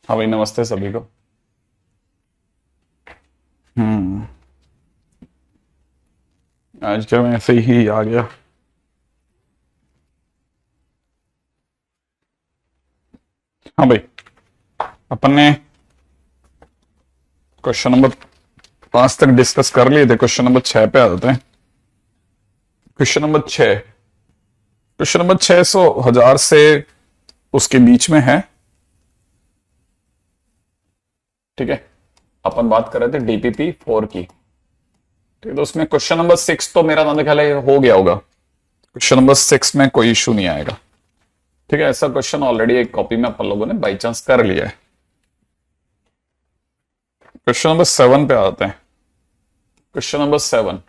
हाँ भाई, नमस्ते सभी को। हम्म। आज क्या मैं ऐसे ही आ गया। हाँ भाई, अपन ने क्वेश्चन नंबर 5 तक डिस्कस कर लिए थे। क्वेश्चन नंबर 6 पे आ जाते हैं। Question number 6। क्वेश्चन नंबर 600 1000 से उसके बीच में है। ठीक है। अपन बात कर रहे थे डीपीपी 4 की। ठीक है, तो उसमें क्वेश्चन नंबर 6 तो मेरा नाम ख्याल है हो गया होगा। क्वेश्चन नंबर 6 में कोई इशू नहीं आएगा। ठीक है, ऐसा क्वेश्चन ऑलरेडी एक कॉपी में अपन लोगों ने बाई चांस कर लिया है। क्वेश्चन नंबर 7 पे आते हैं। Question number 7।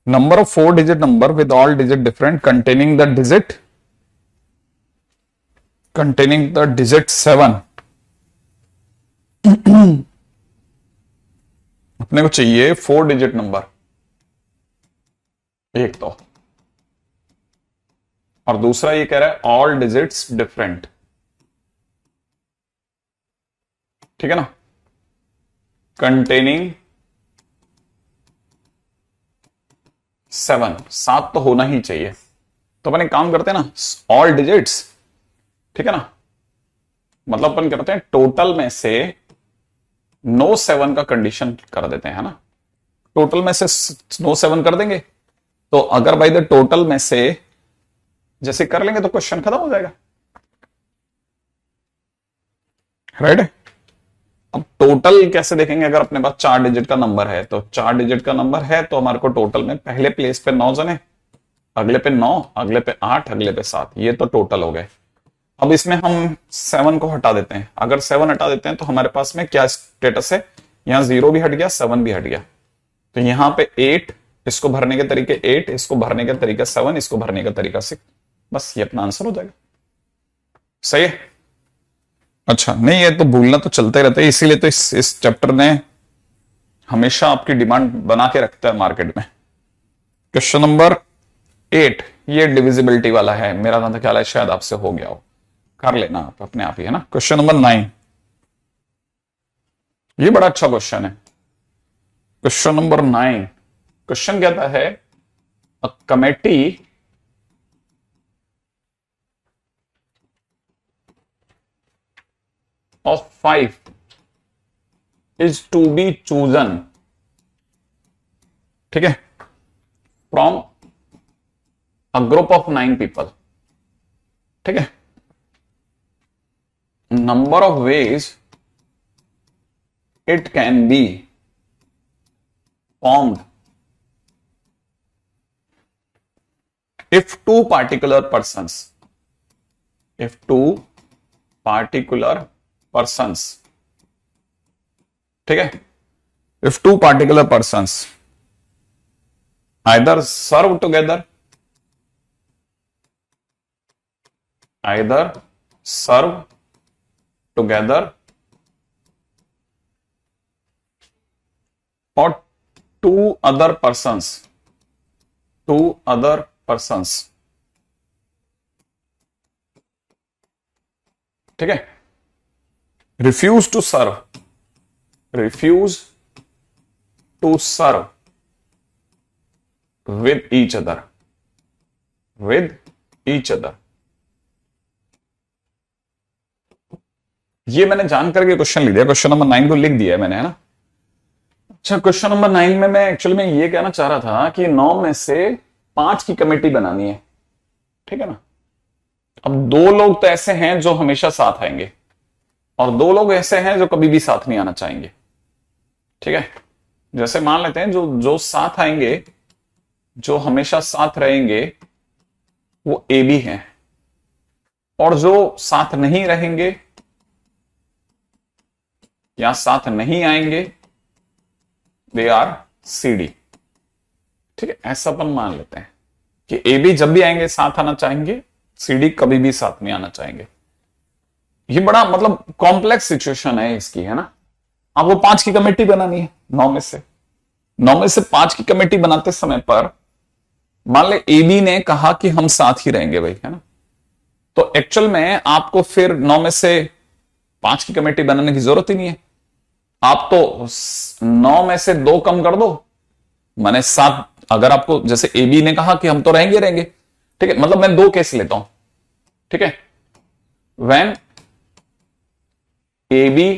Number of four-digit number with all digit different containing the digit 7। अपने को चाहिए 4 डिजिट नंबर एक तो, और दूसरा ये कह रहा है ऑल डिजिट्स डिफरेंट। ठीक है ना, कंटेनिंग 7 तो होना ही चाहिए। तो अपन एक काम करते हैं ना, ऑल डिजिट्स। ठीक है ना, मतलब अपन करते हैं टोटल में से नो 7 का कंडीशन कर देते हैं, है ना। टोटल में से नो 7 कर देंगे, तो अगर बाई द टोटल में से जैसे कर लेंगे तो क्वेश्चन खत्म हो जाएगा। राइट है। अब टोटल कैसे देखेंगे? अगर अपने पास 4 डिजिट का नंबर है, तो 4 डिजिट का नंबर है तो हमारे को टोटल में पहले प्लेस पे 9 जने, अगले पे 9, अगले पे 8, अगले पे 7, ये तो टोटल हो गए। अब इसमें हम 7 को हटा देते हैं। अगर 7 हटा देते हैं तो हमारे पास में क्या स्टेटस है? यहां 0 भी हट गया, 7 भी हट गया। तो यहां पे 8, इसको भरने के तरीके 8, इसको भरने का तरीका 7, इसको भरने का तरीका 6। बस ये अपना आंसर हो जाएगा। सही है। अच्छा, नहीं ये तो भूलना तो चलते रहता है, इसीलिए तो इस चैप्टर ने हमेशा आपकी डिमांड बना के रखता है मार्केट में। क्वेश्चन नंबर 8, ये डिविजिबिलिटी वाला है। मेरा तो ख्याल है शायद आपसे हो गया हो, कर लेना आप अपने आप ही, है ना। क्वेश्चन नंबर 9, ये बड़ा अच्छा क्वेश्चन है। क्वेश्चन नंबर 9, क्वेश्चन कहता है a committee of 5 is to be chosen। ठीक है, from a group of 9 people. ठीक है, number of ways it can be formed if two particular persons, if two particular persons, ठीक है, if two particular persons either serve together, either serve together or two other persons, two other persons, ठीक है, refuse to serve, refuse to serve with each other, with each other। ये मैंने जान करके question लिख दिया, क्वेश्चन नंबर 9 को लिख दिया है मैंने, है ना। अच्छा, क्वेश्चन नंबर 9 में मैं एक्चुअली में ये कहना चाह रहा था कि 9 में से 5 की कमेटी बनानी है। ठीक है ना। अब 2 लोग तो ऐसे हैं जो हमेशा साथ आएंगे, और 2 लोग ऐसे हैं जो कभी भी साथ नहीं आना चाहेंगे। ठीक है, जैसे मान लेते हैं जो जो साथ आएंगे, जो हमेशा साथ रहेंगे, वो ए बी हैं, और जो साथ नहीं रहेंगे या साथ नहीं आएंगे, दे आर सी डी। ठीक है, ऐसा अपन मान लेते हैं कि ए बी जब भी आएंगे साथ आना चाहेंगे, सी डी कभी भी साथ नहीं आना चाहेंगे। ये बड़ा मतलब कॉम्प्लेक्स सिचुएशन है इसकी, है ना। आपको 5 की कमेटी बनानी है 9 में से। 9 में से 5 की कमेटी बनाते समय पर मान ले ए बी ने कहा कि हम साथ ही रहेंगे भाई, है ना। तो एक्चुअल में आपको फिर 9 में से 5 की कमेटी बनाने की जरूरत ही नहीं है। आप तो 9 में से 2 कम कर दो, माने 7। अगर आपको जैसे ए बी ने कहा कि हम तो रहेंगे रहेंगे, ठीक है, मतलब मैं 2 केस लेता हूं, ठीक है, व्हेन ए बी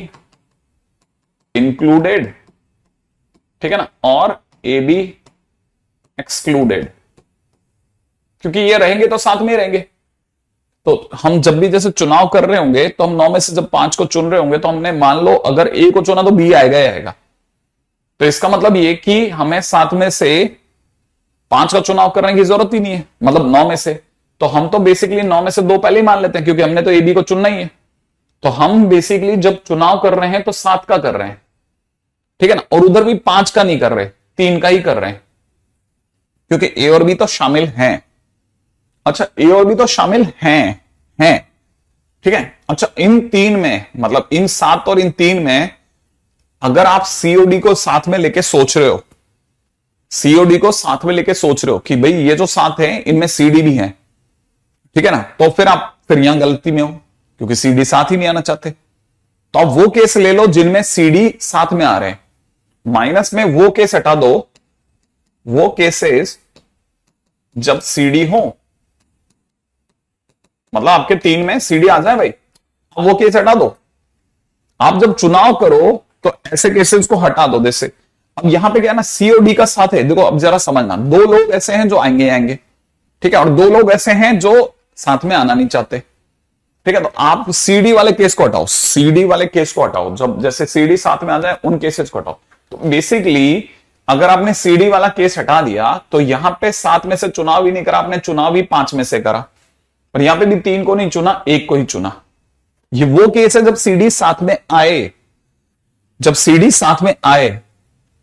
इंक्लूडेड, ठीक है ना, और ए बी एक्सक्लूडेड, क्योंकि ये रहेंगे तो साथ में रहेंगे। तो हम जब भी जैसे चुनाव कर रहे होंगे तो हम 9 में से जब 5 को चुन रहे होंगे तो हमने मान लो अगर ए को चुना तो बी आएगा ही आएगा। तो इसका मतलब ये कि हमें 7 में से 5 का चुनाव करने की जरूरत ही नहीं है, मतलब 9 में से। तो हम तो बेसिकली 9 में से 2 पहले ही मान लेते हैं, क्योंकि हमने तो ए बी को चुनना ही है। तो हम बेसिकली जब चुनाव कर रहे हैं तो 7 का कर रहे हैं, ठीक है ना, और उधर भी 5 का नहीं कर रहे, 3 का ही कर रहे हैं, क्योंकि ए और बी तो शामिल हैं। अच्छा, ए और बी तो शामिल हैं, ठीक है। अच्छा, इन 3 में, मतलब इन 7 और इन 3 में अगर आप सीओडी को साथ में लेके सोच रहे हो, सीओडी को साथ में लेके सोच रहे हो कि भाई ये जो 7 है इनमें सीडी भी है, ठीक है ना, तो फिर यहां गलती में हो, क्योंकि सीडी साथ ही नहीं आना चाहते। तो आप वो केस ले लो जिनमें सीडी साथ में आ रहे हैं, माइनस में वो केस हटा दो, वो केसेस जब सीडी हो, मतलब आपके 3 में सीडी आ जाए भाई, अब वो केस हटा दो। आप जब चुनाव करो तो ऐसे केसेस को हटा दो। जैसे अब यहां पे क्या है ना, सीओडी का साथ है, देखो अब जरा समझना, 2 लोग ऐसे हैं जो आएंगे, ठीक है, और 2 लोग ऐसे हैं जो साथ में आना नहीं चाहते, ठीक है। तो आप सीडी वाले केस को हटाओ, सीडी वाले केस को हटाओ, जब जैसे सीडी साथ में आ जाए उन केसेस को हटाओ। तो बेसिकली अगर आपने सीडी वाला केस हटा दिया तो यहां पे 7 में से चुनाव ही नहीं करा आपने, चुनाव भी 5 में से करा, पर यहां पे भी 3 को नहीं चुना, 1 को ही चुना। ये वो केस है जब सीडी साथ में आए, जब सीडी साथ में आए।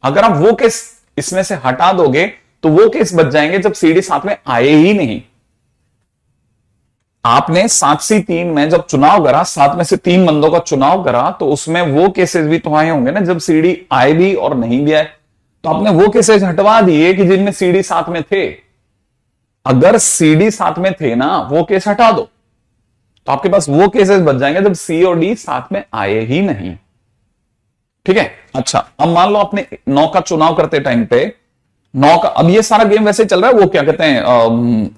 अगर आप वो केस इसमें से हटा दोगे तो वो केस बच जाएंगे जब सीडी साथ में आए ही नहीं। आपने 7C3 में जब चुनाव करा, 7 में से 3 बंदों का चुनाव करा, तो उसमें वो केसेस भी तो आए होंगे ना जब सीडी आए भी और नहीं भी आए। तो आपने वो केसेस हटवा दिए कि जिनमें सीडी साथ में थे। अगर सीडी साथ में थे ना, वो केस हटा दो, तो आपके पास वो केसेस बच जाएंगे जब सी और डी साथ में आए ही नहीं, ठीक है। अच्छा, अब मान लो आपने 9 का चुनाव करते टाइम पे 9 का, अब ये सारा गेम वैसे चल रहा है, वो क्या कहते हैं,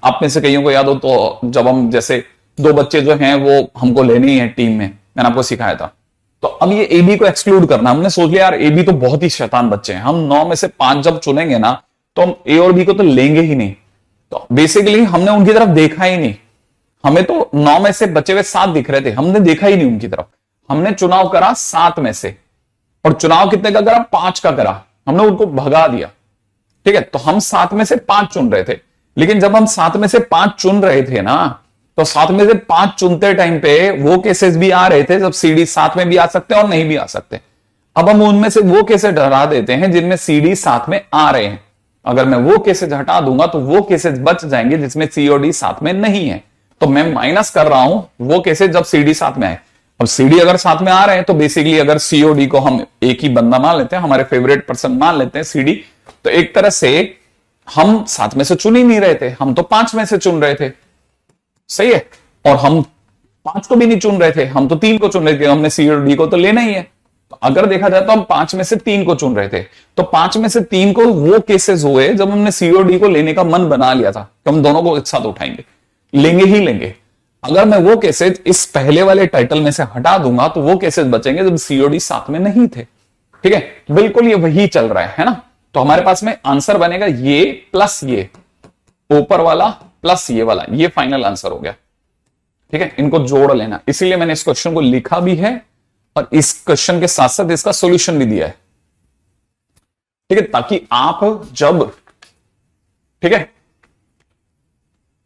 आप में से कईयों को याद हो तो जब हम जैसे 2 बच्चे जो हैं वो हमको लेने ही है टीम में, मैंने आपको सिखाया था। तो अब ये ए बी को एक्सक्लूड करना, हमने सोच लिया यार ए बी तो बहुत ही शैतान बच्चे हैं, हम 9 में से 5 जब चुनेंगे ना तो हम ए और बी को तो लेंगे ही नहीं। तो बेसिकली हमने उनकी तरफ देखा ही नहीं, हमें तो 9 में से बचे हुए 7 दिख रहे थे, हमने देखा ही नहीं उनकी तरफ। हमने चुनाव करा 7 में से, और चुनाव कितने का करा, 5 का करा, हमने उनको भगा दिया, ठीक है। तो हम 7 में से 5 चुन रहे थे, लेकिन जब हम 7 में से 5 चुन रहे थे ना, तो 7 में से 5 चुनते टाइम पे वो केसेस भी आ रहे थे जब सीडी साथ में भी आ सकते हैं और नहीं भी आ सकते। अब हम उनमें से वो केसेस हटा देते हैं जिनमें सीडी साथ में आ रहे हैं। अगर मैं वो केसेस हटा दूंगा तो वो केसेस बच जाएंगे जिसमें सीओडी साथ में नहीं है। तो मैं माइनस कर रहा हूं वो केसेस जब सीडी साथ में आए। अब सीडी अगर साथ में आ रहे हैं तो बेसिकली अगर सीओडी को हम एक ही बंदा मान लेते हैं, हमारे फेवरेट पर्सन मान लेते हैं सीडी, तो एक तरह से हम 7 में से चुन ही नहीं रहे थे, हम तो 5 में से चुन रहे थे, सही है। और हम 5 को भी नहीं चुन रहे थे, हम तो 3 को चुन रहे थे, हमने सी और डी को तो लेना ही है। तो अगर देखा जाए तो हम 5 में से 3 को चुन रहे थे, तो 5 में से 3 को वो केसेस हुए जब हमने सी और डी को लेने का मन बना लिया था कि हम दोनों को एक साथ उठाएंगे, लेंगे ही लेंगे। अगर मैं वो केसेस इस पहले वाले टाइटल में से हटा दूंगा तो वो केसेस बचेंगे जब सीओडी साथ में नहीं थे, ठीक है। बिल्कुल ये वही चल रहा है ना। तो हमारे पास में आंसर बनेगा ये प्लस ये, ऊपर वाला प्लस ये वाला, ये फाइनल आंसर हो गया, ठीक है। इनको जोड़ लेना, इसीलिए मैंने इस क्वेश्चन को लिखा भी है और इस क्वेश्चन के साथ साथ इसका सॉल्यूशन भी दिया है, ठीक है, ताकि आप जब, ठीक है,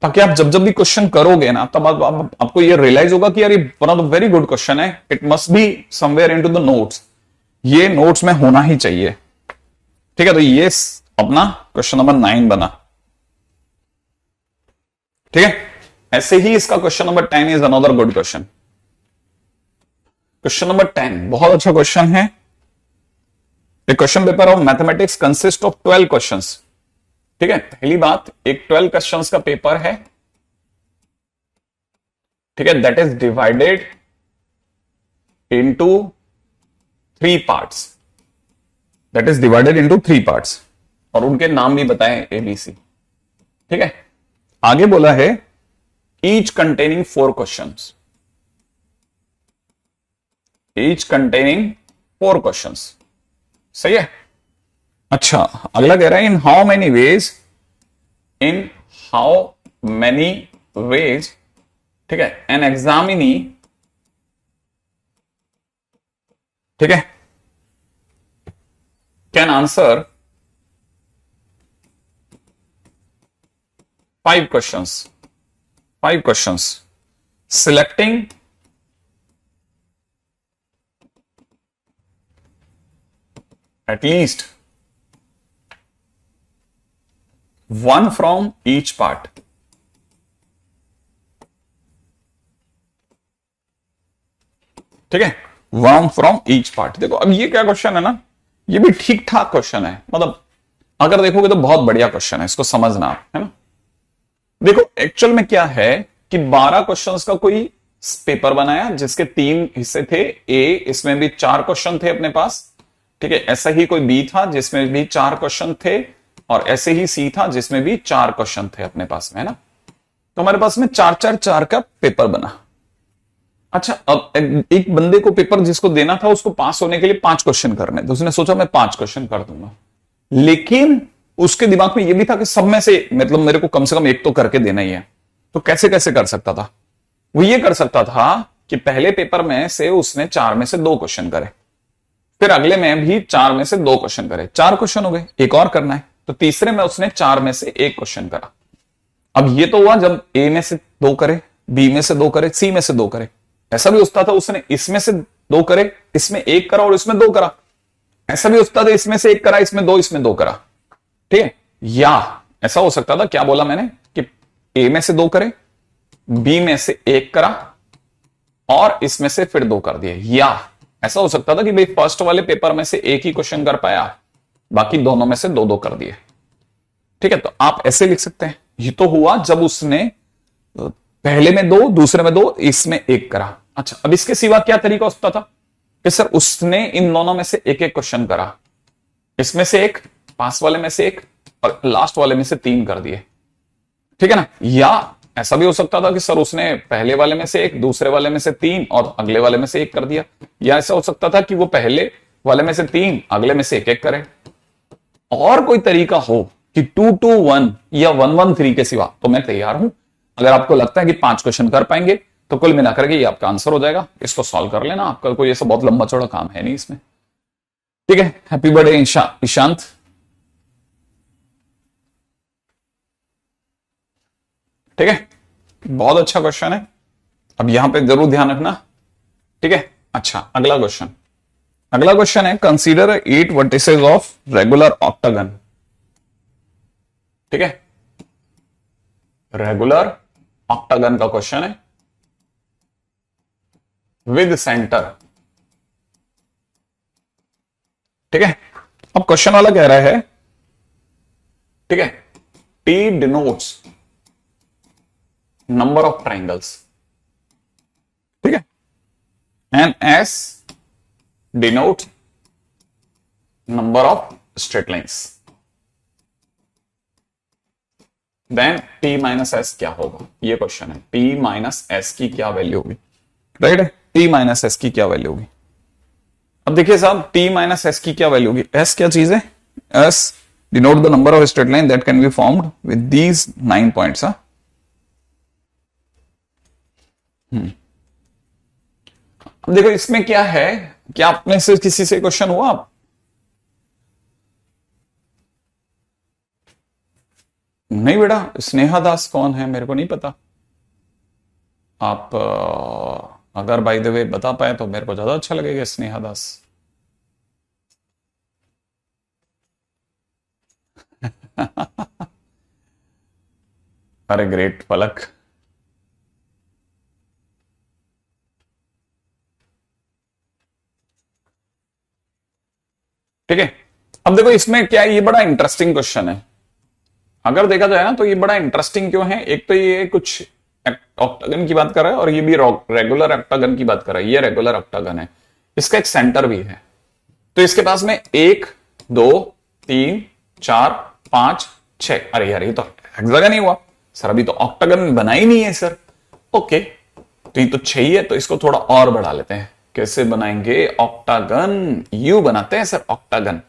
ताकि आप जब जब भी क्वेश्चन करोगे ना तब आपको ये रियलाइज होगा कि यार ये one of the very good question है, it must be somewhere into the notes, ये नोट्स में होना ही चाहिए, ठीक है। तो ये अपना क्वेश्चन नंबर 9 बना, ठीक है। ऐसे ही इसका question number 10 is another good question. Question number 10 बहुत अच्छा क्वेश्चन है। A question paper of mathematics consist of 12 questions, ठीक है। पहली बात, एक 12 क्वेश्चंस का पेपर है, ठीक है, that is divided into three parts, that is divided into three parts, और उनके नाम भी बताएं एबीसी। ठीक है, आगे बोला है each containing four questions, each containing four questions, सही है। अच्छा, अगला कह रहा है in how many ways, in how many ways, ठीक है, एन एग्जामिनी, ठीक है, can answer five questions selecting at least one from each part। ठीक है, वन फ्रॉम ईच पार्ट। देखो अब ये क्या क्वेश्चन है ना, ये भी ठीक ठाक क्वेश्चन है, मतलब अगर देखोगे तो बहुत बढ़िया क्वेश्चन है, इसको समझना है ना। देखो एक्चुअल में क्या है कि 12 क्वेश्चंस का कोई पेपर बनाया जिसके 3 हिस्से थे, ए इसमें भी 4 क्वेश्चन थे अपने पास, ठीक है, ऐसा ही कोई बी था जिसमें भी 4 क्वेश्चन थे, और ऐसे ही सी था जिसमें भी 4 क्वेश्चन थे अपने पास में, है ना। तो हमारे पास में 4-4-4 का पेपर बना। अच्छा, अब एक बंदे को पेपर जिसको देना था उसको पास होने के लिए 5 क्वेश्चन करने, तो उसने सोचा मैं 5 क्वेश्चन कर दूंगा, लेकिन उसके दिमाग में यह भी था कि सब में से मतलब मेरे को कम से कम एक तो करके देना ही है। तो कैसे कैसे कर सकता था वो, ये कर सकता था कि पहले पेपर में से उसने 4 में से 2 क्वेश्चन करे, फिर अगले में भी 4 में से 2 क्वेश्चन करे, 4 क्वेश्चन हो गए, एक और करना है, तो तीसरे में उसने 4 में से 1 क्वेश्चन करा। अब ये तो हुआ जब ए में से 2 करे, बी में से 2 करे, सी में से 2 करे। ऐसा भी होता था उसने इसमें से 2 करे, इसमें 1 करा और इसमें 2 करा। ऐसा भी होता था इसमें से 1 करा, इसमें 2, इसमें 2 करा। ठीक है, या ऐसा हो सकता था, क्या बोला मैंने कि ए में से 2 करे, बी में से 1 करा और इसमें से फिर 2 कर दिए। या ऐसा हो सकता था कि भाई फर्स्ट वाले पेपर में से एक ही क्वेश्चन कर पाया, बाकी दोनों में से 2-2 कर दिए। ठीक है, तो आप ऐसे लिख सकते हैं, ये तो हुआ जब उसने पहले में 2, दूसरे में 2, इसमें 1 करा। अच्छा, अब इसके सिवा क्या तरीका होता था कि सर उसने इन दोनों में से एक एक क्वेश्चन करा, इसमें से 1, पास वाले में से 1 और लास्ट वाले में से 3 कर दिए। ठीक है ना। या ऐसा भी हो सकता था कि सर उसने पहले वाले में से 1, दूसरे वाले में से 3 और अगले वाले में से 1 कर दिया। या ऐसा हो सकता था कि वो पहले वाले में से 3, अगले में से 1-1 करे। और कोई तरीका हो कि 2-2-1 या 1-1-3 के सिवा, तो मैं तैयार हूं। अगर आपको लगता है कि 5 क्वेश्चन कर पाएंगे तो कुल मिलाकर के ये आपका आंसर हो जाएगा। इसको सॉल्व कर लेना, आपका कोई ऐसा बहुत लंबा चौड़ा काम है नहीं इसमें। ठीक है, हैप्पी बर्थडे ईशांत। ठीक है, बहुत अच्छा क्वेश्चन है, अब यहां पे जरूर ध्यान रखना। ठीक है, अच्छा अगला क्वेश्चन है consider 8 vertices of regular octagon. ठीक है, रेगुलर ऑक्टागन का क्वेश्चन है विद सेंटर। ठीक है, अब क्वेश्चन वाला कह रहा है, ठीक है, T denotes number of triangles, ठीक है, and S denote number of straight lines, then T minus S क्या होगा। ये क्वेश्चन है, टी माइनस एस की क्या वैल्यू होगी, राइट है, टी माइनस एस की क्या वैल्यू होगी। अब देखिए साहब, टी माइनस एस की क्या वैल्यू होगी। एस क्या चीज है, S denote the number of straight line that can be formed with these 9 points. अब देखो इसमें क्या है, क्या आप में से किसी से क्वेश्चन हुआ आप? नहीं बेटा, स्नेहा दास कौन है मेरे को नहीं पता। आप अगर बाय द वे बता पाए तो मेरे को ज्यादा अच्छा लगेगा। स्नेहा दास अरे ग्रेट पलक। ठीक है, अब देखो इसमें क्या है, ये बड़ा इंटरेस्टिंग क्वेश्चन है। अगर देखा जाए ना तो ये बड़ा इंटरेस्टिंग क्यों है, एक तो ये कुछ ऑक्टागन की बात कर रहा है और ये भी रेगुलर ऑक्टागन की बात कर रहा है। ये रेगुलर ऑक्टागन है, इसका एक सेंटर भी है। तो इसके पास में 1 2 3 4 5 6, अरे यार ये तो हेक्सागन ही हुआ सर, अभी तो ऑक्टागन बना ही नहीं है सर। ओके, तो ये तो 6 ही है, तो इसको थोड़ा और बढ़ा लेते हैं। कैसे बनाएंगे ऑक्टागन? यू बनाते हैं सर ऑक्टागन,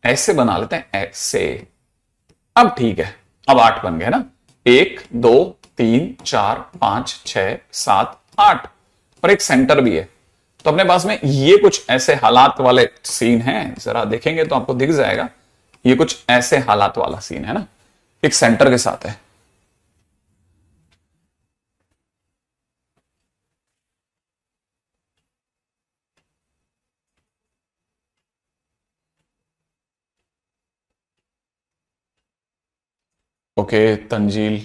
ऐसे बना लेते हैं, ऐसे। अब ठीक है, अब 8 बन गए ना, 1 2 3 4 5 6 7 8, और एक सेंटर भी है। तो अपने पास में ये कुछ ऐसे हालात वाले सीन हैं, जरा देखेंगे तो आपको दिख जाएगा। ये कुछ ऐसे हालात वाला सीन है ना, एक सेंटर के साथ है। ओके तंजील,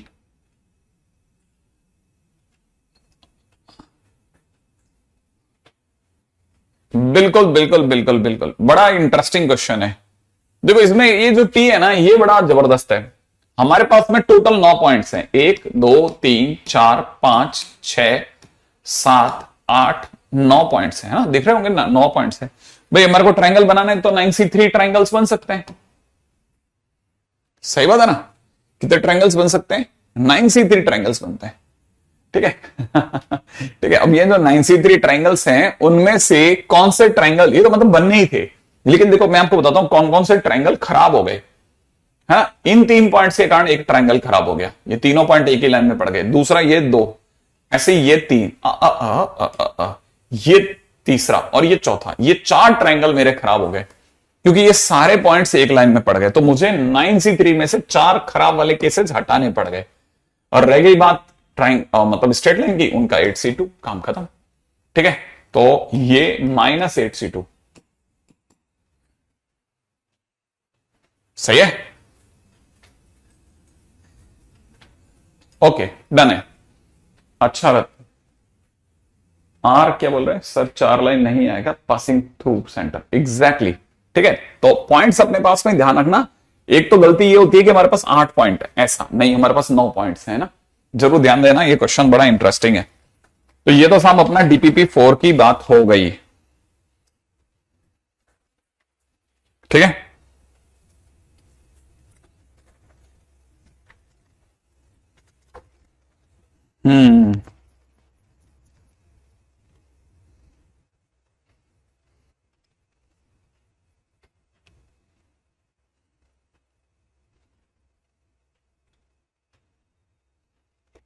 बिल्कुल बिल्कुल बिल्कुल बिल्कुल, बड़ा इंटरेस्टिंग क्वेश्चन है। देखो इसमें ये जो टी है ना, ये बड़ा जबरदस्त है। हमारे पास में टोटल 9 पॉइंट्स हैं, 1 2 3 4 5 6 7 8 9 पॉइंट्स हैं, है ना, दिख रहे होंगे ना, 9 पॉइंट्स हैं। भाई हमारे को ट्रायंगल बनाना है तो 9C3 ट्रायंगल्स बन सकते हैं। सही बात है ना, कितने ट्रायंगल्स बन सकते हैं? 9C3 ट्रायंगल्स बनते हैं। ठीक है ठीक है, अब ये जो 9C3 ट्रायंगल्स हैं, उनमें से कौन से ट्रायंगल, ये तो मतलब बनने ही थे, लेकिन देखो मैं आपको बताता हूं कौन कौन से ट्रायंगल खराब हो गए। हाँ, इन 3 पॉइंट्स के कारण एक ट्रायंगल खराब हो गया, ये तीनों पॉइंट एक ही लाइन में पड़ गए। दूसरा ये 2, ऐसे ये 3, ये तीसरा और ये चौथा, ये 4 ट्रायंगल मेरे खराब हो गए, क्योंकि ये सारे पॉइंट्स एक लाइन में पड़ गए। तो मुझे 9C3 में से 4 खराब वाले केसेस हटाने पड़ गए, और रह गई बात मतलब स्ट्रेट लाइन की, उनका 8C2, काम खत्म। ठीक है, तो ये -8C2 सही है। ओके डन है। अच्छा, आर क्या बोल रहे हैं सर? 4 लाइन नहीं आएगा, पासिंग थ्रू सेंटर, एग्जैक्टली। ठीक है, तो पॉइंट्स अपने पास में ध्यान रखना। एक तो गलती ये होती है कि हमारे पास 8 पॉइंट है, ऐसा नहीं, हमारे पास 9 पॉइंट्स है ना। जरूर ध्यान देना, ये क्वेश्चन बड़ा इंटरेस्टिंग है। तो ये तो साहब अपना DPP4 की बात हो गई। ठीक है, हम्म,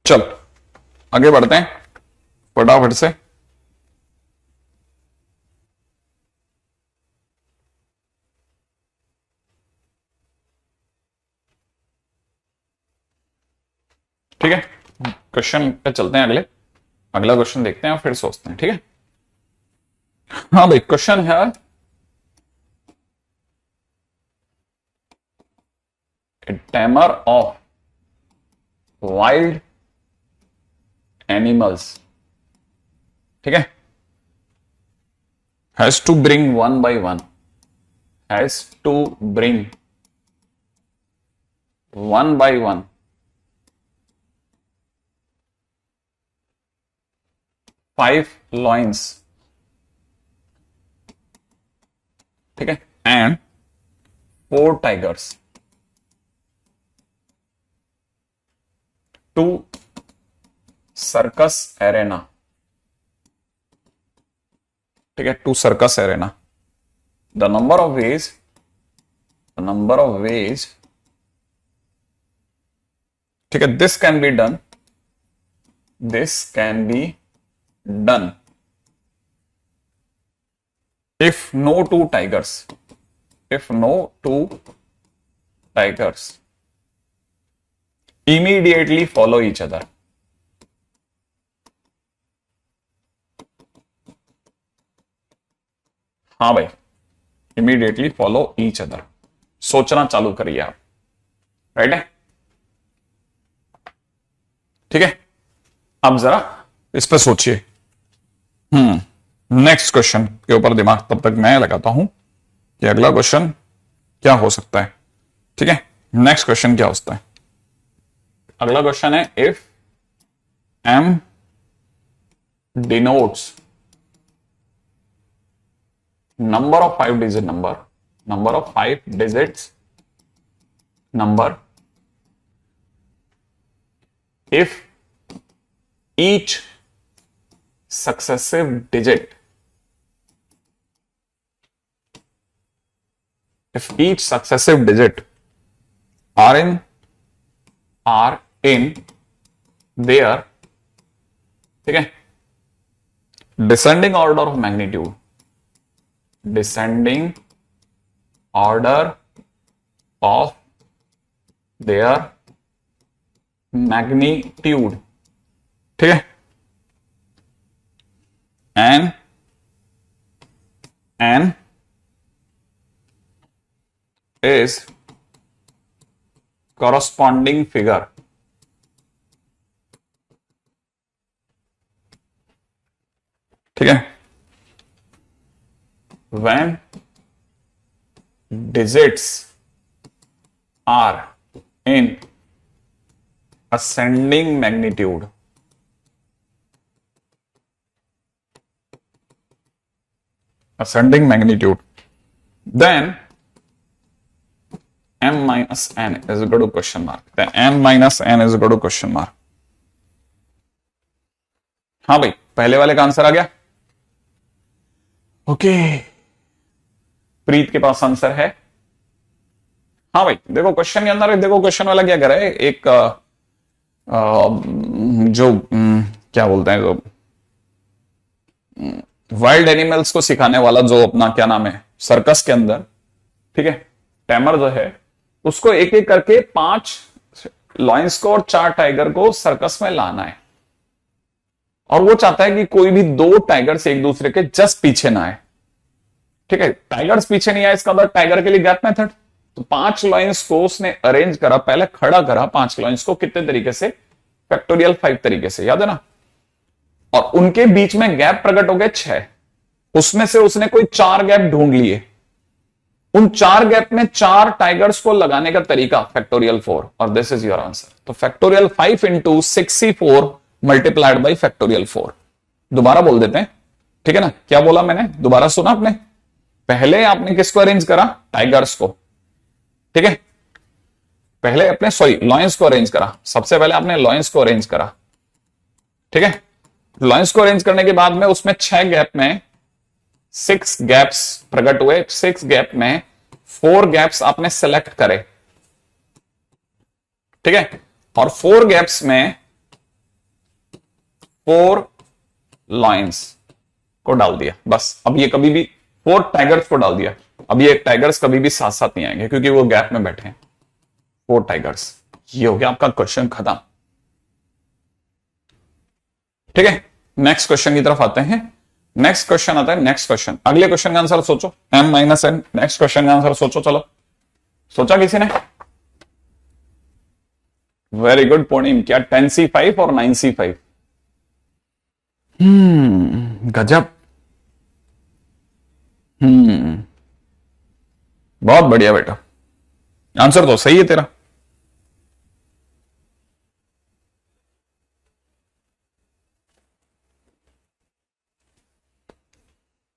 चल आगे बढ़ते हैं फटाफट से। ठीक है, क्वेश्चन पे चलते हैं, अगले अगला क्वेश्चन देखते हैं और फिर सोचते हैं। ठीक है, हाँ भाई, क्वेश्चन है a tamer of wild animals, ठीक है, has to bring one by one, has to bring one by one 5 loins, ठीक है, and 4 tigers to circus arena. ठीक है, to circus arena. The number of ways, ठीक है, this can be done if no two tigers immediately follow each other। हाँ भाई, immediately follow each other, सोचना चालू करिए आप। राइट है, ठीक है, अब जरा इस पर सोचिए। नेक्स्ट क्वेश्चन के ऊपर दिमाग तब तक मैं लगाता हूं कि अगला क्वेश्चन क्या हो सकता है। ठीक है, नेक्स्ट क्वेश्चन क्या होता है? अगला क्वेश्चन है, if M denotes number of 5-digit number of 5 digits number if each successive digit are in their, ठीक है, descending order of magnitude, descending order of their magnitude, ठीक है, n is corresponding figure, ठीक है, when digits are in ascending magnitude, then m minus n is equal to question mark, then m minus n is equal to question mark. हाँ भाई, पहले वाले का answer आ गया। ओके, प्रीत के पास आंसर है। हाँ भाई, देखो क्वेश्चन के अंदर, देखो क्वेश्चन वाला क्या कर रहा है, एक जो क्या बोलते हैं, जो वाइल्ड एनिमल्स को सिखाने वाला, जो अपना क्या नाम है सर्कस के अंदर, ठीक है, टैमर जो है, उसको एक एक करके 5 लॉयंस को और 4 टाइगर को सर्कस में लाना है, और वो चाहता है कि कोई भी 2 टाइगर्स एक दूसरे के जस्ट पीछे ना आए, ठीक है, टाइगर्स पीछे नहीं आए, इसका मतलब टाइगर के लिए गैप मेथड। तो 5 लॉयंस को उसने अरेंज करा, पहले खड़ा करा 5 लॉयंस को, कितने तरीके से, फैक्टोरियल 5 तरीके से, याद है ना, और उनके बीच में गैप प्रकट हो गए 6, उसमें से उसने कोई 4 गैप ढूंढ लिए, उन 4 गैप में 4 टाइगर्स को लगाने का तरीका फैक्टोरियल 4, और दिस इज योर आंसर। तो factorial 5 into 64 multiplied by factorial 4। दोबारा बोल देते हैं, ठीक है ना, क्या बोला मैंने, दोबारा सुना आपने, पहले आपने किसको अरेंज करा, टाइगर्स को, ठीक है, पहले अपने लॉयंस को अरेंज करा, सबसे पहले आपने लॉयंस को अरेंज करा, ठीक है, लॉयंस को अरेंज करने के बाद में उसमें 6 गैप में 6 गैप्स प्रकट हुए, 6 गैप में 4 गैप्स आपने सेलेक्ट करे, ठीक है, और 4 गैप्स में 4 लॉयंस को डाल दिया, बस। अब ये कभी भी 4 टाइगर्स को डाल दिया, अब ये टाइगर्स कभी भी साथ साथ नहीं आएंगे क्योंकि वो गैप में बैठे हैं, 4 टाइगर्स। ये हो गया आपका क्वेश्चन खत्म, ठीक है। नेक्स्ट क्वेश्चन की तरफ आते हैं। नेक्स्ट क्वेश्चन आता है, नेक्स्ट क्वेश्चन, अगले क्वेश्चन का आंसर सोचो, m minus n, next question का आंसर सोचो, चलो सोचा किसी ने? वेरी गुड पूर्णिम, क्या 10c5 और 9c5? गजब, बहुत बढ़िया बेटा, आंसर तो सही है तेरा।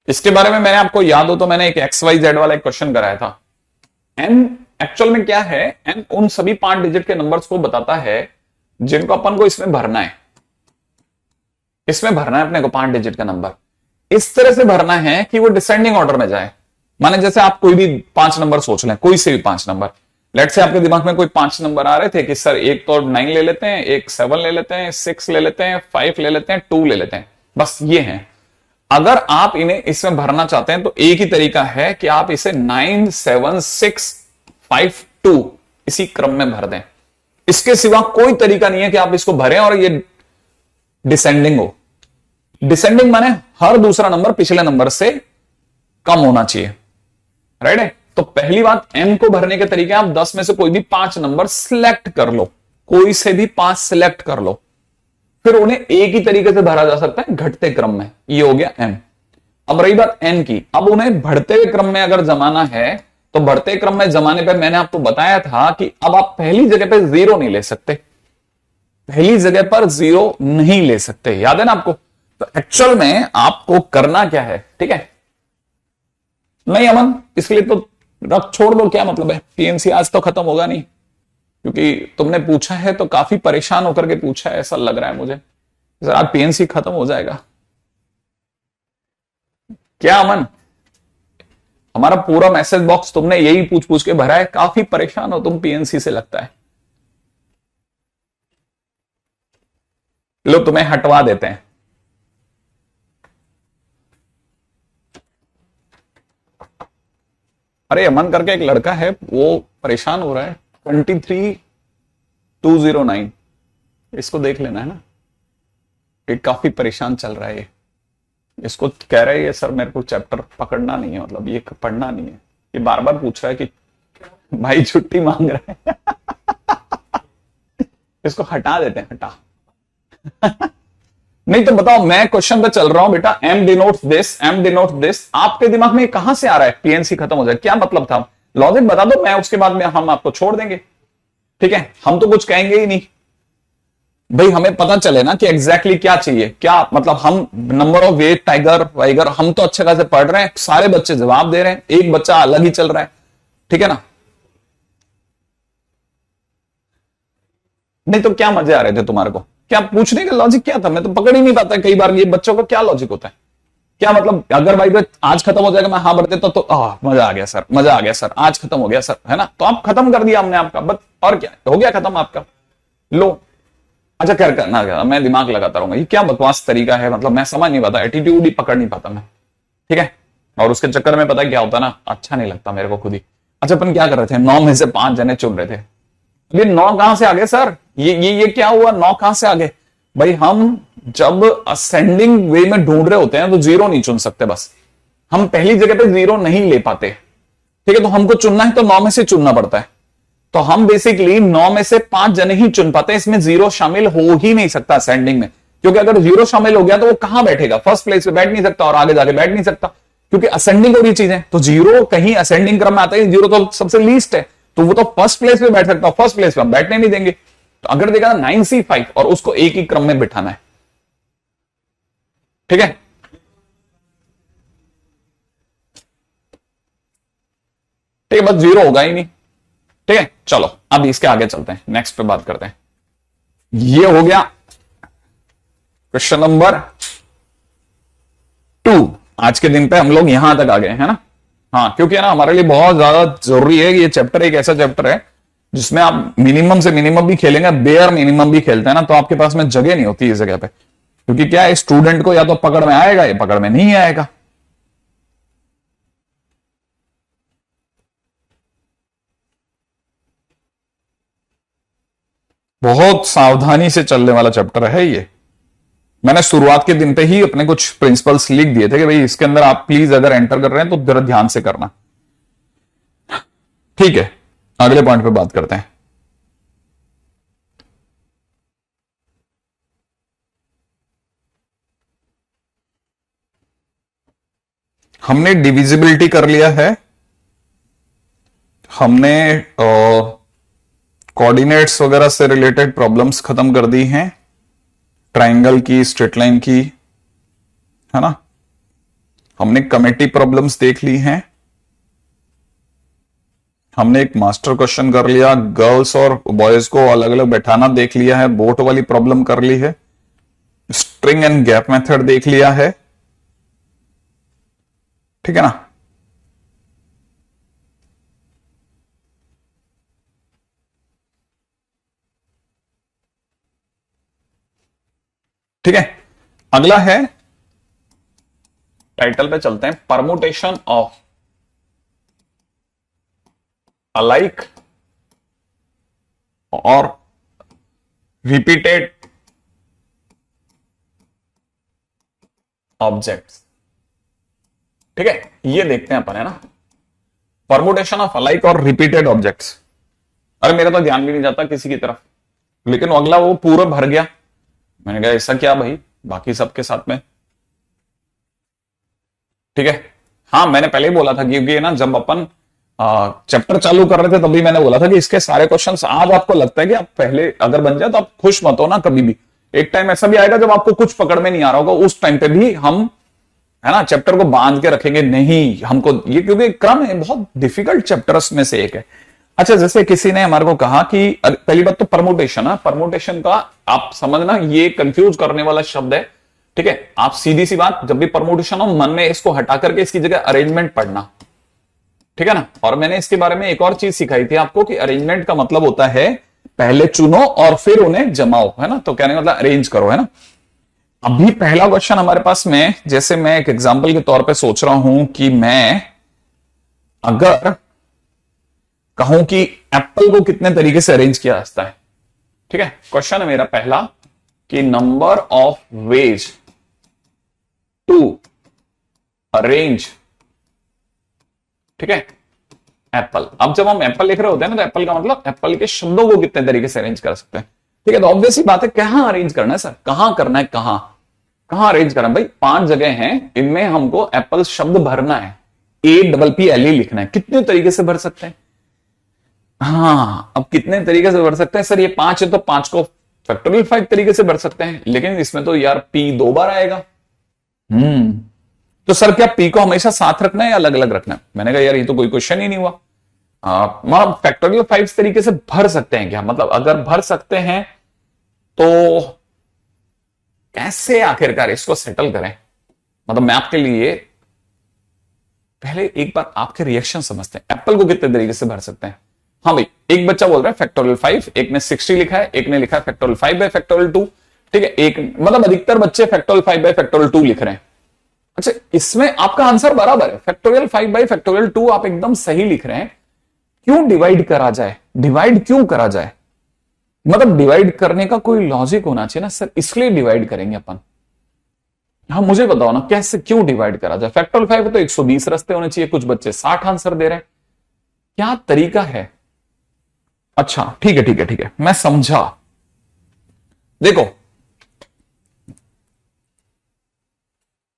इसके बारे में मैंने, आपको याद हो तो मैंने एक XYZ वाला एक क्वेश्चन कराया था। n एक्चुअल में क्या है, n उन सभी 5 डिजिट के नंबर्स को बताता है जिनको अपन को इसमें भरना है, इसमें भरना है अपने को 5 डिजिट का नंबर। इस तरह से भरना है कि वो डिसेंडिंग ऑर्डर में जाए। माने जैसे आप कोई भी 5 नंबर सोच लें, कोई से भी 5 नंबर, लेट से आपके दिमाग में कोई 5 नंबर आ रहे थे कि सर एक तो 9 ले लेते हैं, एक 7 ले लेते हैं, 6 ले लेते हैं, 5 ले लेते हैं, 2 ले लेते हैं, बस ये हैं। अगर आप इन्हें इसमें भरना चाहते हैं तो एक ही तरीका है कि आप इसे 9 7 6 5 2 इसी क्रम में भर दें। इसके सिवा कोई तरीका नहीं है कि आप इसको भरें और ये डिसेंडिंग हो। डिसेंडिंग माने हर दूसरा नंबर पिछले नंबर से कम होना चाहिए, राइट है। तो पहली बात, n को भरने के तरीके, आप 10 में से कोई भी 5 नंबर सिलेक्ट कर लो, कोई से भी 5 सिलेक्ट कर लो, फिर उन्हें एक ही तरीके से भरा जा सकता है घटते क्रम में। ये हो गया m। अब रही बात n की, अब उन्हें बढ़ते हुए क्रम में अगर जमाना है तो बढ़ते क्रम में जमाने पर मैंने आपको बताया था कि अब आप पहली जगह पे 0 नहीं ले सकते, पहली जगह पर जीरो नहीं ले सकते, याद है ना आपको। तो एक्चुअल में आपको करना क्या है, ठीक है। नहीं अमन, इसके लिए तो रख छोड़ दो, क्या मतलब है, पीएनसी आज तो खत्म होगा नहीं, क्योंकि तुमने पूछा है तो काफी परेशान होकर के पूछा है, ऐसा लग रहा है मुझे। सर आज पीएनसी खत्म हो जाएगा क्या अमन? हमारा पूरा मैसेज बॉक्स तुमने यही पूछ पूछ के भरा है, काफी परेशान हो तुम पीएनसी से लगता है। लो तुम्हें हटवा देते हैं। अरे अमन करके एक लड़का है, वो परेशान हो रहा है, 23209, इसको देख लेना है ना, ये काफी परेशान चल रहा है ये। इसको कह रहा है ये सर मेरे को चैप्टर पकड़ना नहीं है, मतलब ये पढ़ना नहीं है, ये बार बार पूछ रहा है कि भाई छुट्टी मांग रहा है। इसको हटा देते हैं, हटा। नहीं तो बताओ, मैं क्वेश्चन पे चल रहा हूं बेटा, M denotes this, M denotes this, आपके दिमाग में कहां से आ रहा है पीएनसी खत्म हो जाए, क्या मतलब था? लॉजिक बता दो, मैं उसके बाद में हम आपको छोड़ देंगे, ठीक है। हम तो कुछ कहेंगे ही नहीं भाई, हमें पता चले ना कि एग्जैक्टली क्या चाहिए, क्या मतलब हम नंबर ऑफ वेट टाइगर वाइगर, हम तो अच्छे खासे पढ़ रहे हैं, सारे बच्चे जवाब दे रहे हैं, एक बच्चा अलग ही चल रहा है, ठीक है ना। नहीं तो क्या मजे आ रहे थे तुम्हारे को, क्या पूछने का लॉजिक क्या था, मैं तो पकड़ ही नहीं पाता कई बार ये बच्चों का क्या लॉजिक होता है, क्या मतलब। अगर भाई आज खत्म हो जाएगा, मैं हाँ भर देता तो मजा आ गया सर, मजा आ गया सर, आज खत्म हो गया सर, है ना, तो आप खत्म कर दिया हमने आपका, बस और क्या हो गया खत्म आपका। लो अच्छा कर करना, मैं दिमाग लगाता रहूंगा, ये क्या बकवास तरीका है, मतलब मैं समझ नहीं पाता, एटीट्यूड ही पकड़ नहीं पाता मैं, ठीक है। और उसके चक्कर में पता क्या होता ना, अच्छा नहीं लगता मेरे को खुद ही। अच्छा अपन क्या कर रहे थे, 9 में से 5 जने चुन रहे थे, ये 9 कहां से आ गए सर, ये क्या हुआ, 9 कहां से आ गए भाई। हम जब असेंडिंग वे में ढूंढ रहे होते हैं तो जीरो नहीं चुन सकते, बस हम पहली जगह पे जीरो नहीं ले पाते, ठीक है। तो हमको चुनना है तो 9 में से चुनना पड़ता है, तो हम बेसिकली 9 में से 5 जने ही चुन पाते हैं, इसमें जीरो शामिल हो ही नहीं सकता असेंडिंग में, क्योंकि अगर जीरो शामिल हो गया तो वो कहां बैठेगा, फर्स्ट प्लेस पे बैठ नहीं सकता और आगे जाके बैठ नहीं सकता, क्योंकि असेंडिंग हो रही चीजें, तो जीरो कहीं असेंडिंग क्रम में आता है, जीरो तो सबसे लीस्ट है, तो वो तो फर्स्ट प्लेस पे बैठ सकता है, फर्स्ट प्लेस पे हम बैठने नहीं देंगे। तो अगर देखा 9C5 और उसको एक ही क्रम में बिठाना है, ठीक है। ठीक है, बस जीरो होगा ही नहीं, ठीक है। चलो अब इसके आगे चलते हैं, नेक्स्ट पे बात करते हैं। ये हो गया क्वेश्चन नंबर 2। आज के दिन पे हम लोग यहां तक आ गए हैं ना, हाँ, क्योंकि ना हमारे लिए बहुत ज्यादा जरूरी है, ये चैप्टर एक ऐसा चैप्टर है जिसमें आप मिनिमम से मिनिमम भी खेलेंगे, बेयर मिनिमम भी खेलते हैं ना, तो आपके पास में जगह नहीं होती इस जगह पे, क्योंकि क्या है, स्टूडेंट को या तो पकड़ में आएगा या पकड़ में नहीं आएगा। बहुत सावधानी से चलने वाला चैप्टर है ये। मैंने शुरुआत के दिन पे ही अपने कुछ प्रिंसिपल्स लिख दिए थे कि भाई इसके अंदर आप प्लीज अगर एंटर कर रहे हैं तो जरा ध्यान से करना, ठीक है। अगले पॉइंट पे बात करते हैं। हमने डिविजिबिलिटी कर लिया है, हमने कोऑर्डिनेट्स वगैरह से रिलेटेड प्रॉब्लम्स खत्म कर दी हैं, ट्राइंगल की, स्ट्रेट लाइन की, है ना। हमने कमेटी प्रॉब्लम्स देख ली हैं, हमने एक मास्टर क्वेश्चन कर लिया, गर्ल्स और बॉयज को अलग अलग बैठाना देख लिया है, बोट वाली प्रॉब्लम कर ली है, स्ट्रिंग एंड गैप मेथड देख लिया है, ठीक है ना। ठीक है, अगला है, टाइटल पे चलते हैं, परमुटेशन ऑफ अलाइक और रिपीटेड ऑब्जेक्ट्स, ठीक है। ये देखते हैं अपन, है ना, परमुटेशन ऑफ अलाइक और रिपीटेड ऑब्जेक्ट्स। अरे मेरा तो ध्यान भी नहीं जाता किसी की तरफ, लेकिन अगला वो पूरा भर गया, मैंने कहा ऐसा क्या भाई, बाकी सबके साथ में, ठीक है। हाँ मैंने पहले ही बोला था, क्योंकि ना जब अपन चैप्टर चालू कर रहे थे तभी मैंने बोला था कि इसके सारे क्वेश्चंस आज आपको लगता है कि आप पहले अगर बन जाए तो आप खुश मत हो ना, कभी भी एक टाइम ऐसा भी आएगा जब आपको कुछ पकड़ में नहीं आ रहा होगा, उस टाइम पे भी हम है ना चैप्टर को बांध के रखेंगे नहीं हमको ये, क्योंकि क्रम है बहुत डिफिकल्ट चैप्टर्स में से एक है। अच्छा, जैसे किसी ने हमारे को कहा कि पहली बात तो परमुटेशन है, परमुटेशन का आप समझना ये कंफ्यूज करने वाला शब्द है, ठीक है। आप सीधी सी बात, जब भी परमुटेशन हो मन में इसको हटा करके इसकी जगह अरेंजमेंट पढ़ना, ठीक है ना। और मैंने इसके बारे में एक और चीज सिखाई थी आपको कि अरेंजमेंट का मतलब होता है पहले चुनो और फिर उन्हें जमाओ, है ना। तो कहने का मतलब अरेंज करो, है ना। अभी पहला क्वेश्चन हमारे पास में, जैसे मैं एक एग्जांपल के तौर पे सोच रहा हूं कि मैं अगर कहूं कि एप्पल को कितने तरीके से अरेंज किया जाता है, ठीक है। क्वेश्चन है मेरा पहला कि number of ways to arrange, ठीक है, एप्पल। अब जब हम एप्पल लिख रहे होते हैं ना तो एप्पल का मतलब एप्पल के शब्दों को कितने तरीके से अरेंज कर सकते हैं, ठीक है। तो ऑब्वियस ही बात है कहां अरेंज करना है सर, कहां करना है, कहां कहां अरेंज करना है भाई। 5 जगह हैं, इनमें हमको एप्पल शब्द भरना है, APPLE लिखना है। कितने तरीके से भर सकते हैं, हाँ अब कितने तरीके से भर सकते हैं सर, ये 5 है तो 5 को फैक्टोरियल 5 तरीके से भर सकते हैं, लेकिन इसमें तो यार P 2 बार आएगा। तो सर क्या P को हमेशा साथ रखना है या अलग अलग रखना है? मैंने कहा यार ये तो कोई क्वेश्चन ही नहीं हुआ। मतलब फैक्टोरियल 5 तरीके से भर सकते हैं क्या, मतलब अगर भर सकते हैं तो कैसे आखिरकार इसको सेटल करें। मतलब मैं आपके लिए पहले एक बार आपके रिएक्शन समझते हैं, एप्पल को कितने तरीके से भर सकते हैं। हाँ भाई, एक बच्चा बोल रहा है फैक्टोरियल 5, एक ने 60 लिखा है, एक ने लिखा है फैक्टोरियल 5 बाय फैक्टोरियल 2, ठीक है। एक मतलब अधिकतर बच्चे फैक्टोरियल 5 बाय फैक्टोरियल 2 लिख रहे हैं। अच्छा, इसमें आपका आंसर बराबर है, फैक्टोरियल 5 बाय फैक्टोरियल 2 आप एकदम सही लिख रहे हैं। क्यों डिवाइड करा जाए, डिवाइड क्यों करा जाए, मतलब डिवाइड करने का कोई लॉजिक होना चाहिए ना सर, इसलिए डिवाइड करेंगे अपन। हाँ मुझे बताओ ना कैसे, क्यों डिवाइड करा जाए। फैक्टोरियल 5 तो 120 रास्ते होने चाहिए, कुछ बच्चे 60 आंसर दे रहे हैं, क्या तरीका है। अच्छा ठीक है ठीक है ठीक है, मैं समझा। देखो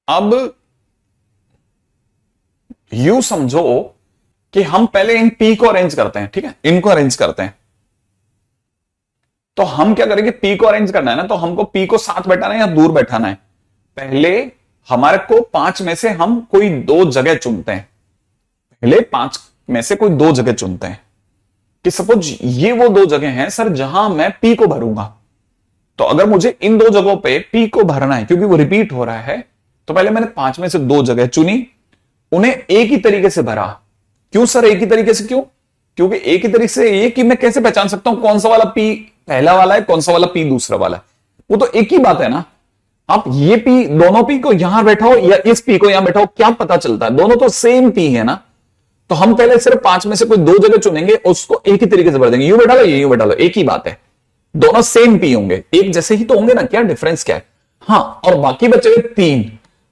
अब यू समझो कि हम पहले इन पी को अरेंज करते हैं, ठीक है, इनको अरेंज करते हैं। तो हम क्या करेंगे, पी को अरेंज करना है ना, तो हमको पी को साथ बैठाना है या दूर बैठाना है। पहले हमारे को 5 में से हम कोई 2 जगह चुनते हैं, पहले 5 में से कोई 2 जगह चुनते हैं कि सपोज ये वो 2 जगह हैं सर जहां मैं पी को भरूंगा। तो अगर मुझे इन 2 जगहों पे पी को भरना है क्योंकि वो रिपीट हो रहा है, तो पहले मैंने 5 में से 2 जगह चुनी, उन्हें एक ही तरीके से भरा। क्यों सर एक ही तरीके से, क्यों, क्योंकि एक ही तरीके से ये कि मैं कैसे पहचान सकता हूं कौन सा वाला पी पहला वाला है, कौन सा वाला पी दूसरा वाला है, वो तो एक ही बात है ना। आप ये पी, दोनों पी को यहां बैठाओ या इस पी को यहां बैठाओ, क्या पता चलता है, दोनों तो सेम पी है ना। तो हम पहले सिर्फ 5 में से कोई 2 जगह चुनेंगे, उसको एक ही तरीके से भर देंगे, यूं बैठा लो ये यूं बैठा लो, एक ही बात है, दोनों सेम पी होंगे, एक जैसे ही तो होंगे ना, क्या डिफरेंस क्या है। हाँ, और बाकी बचे 3,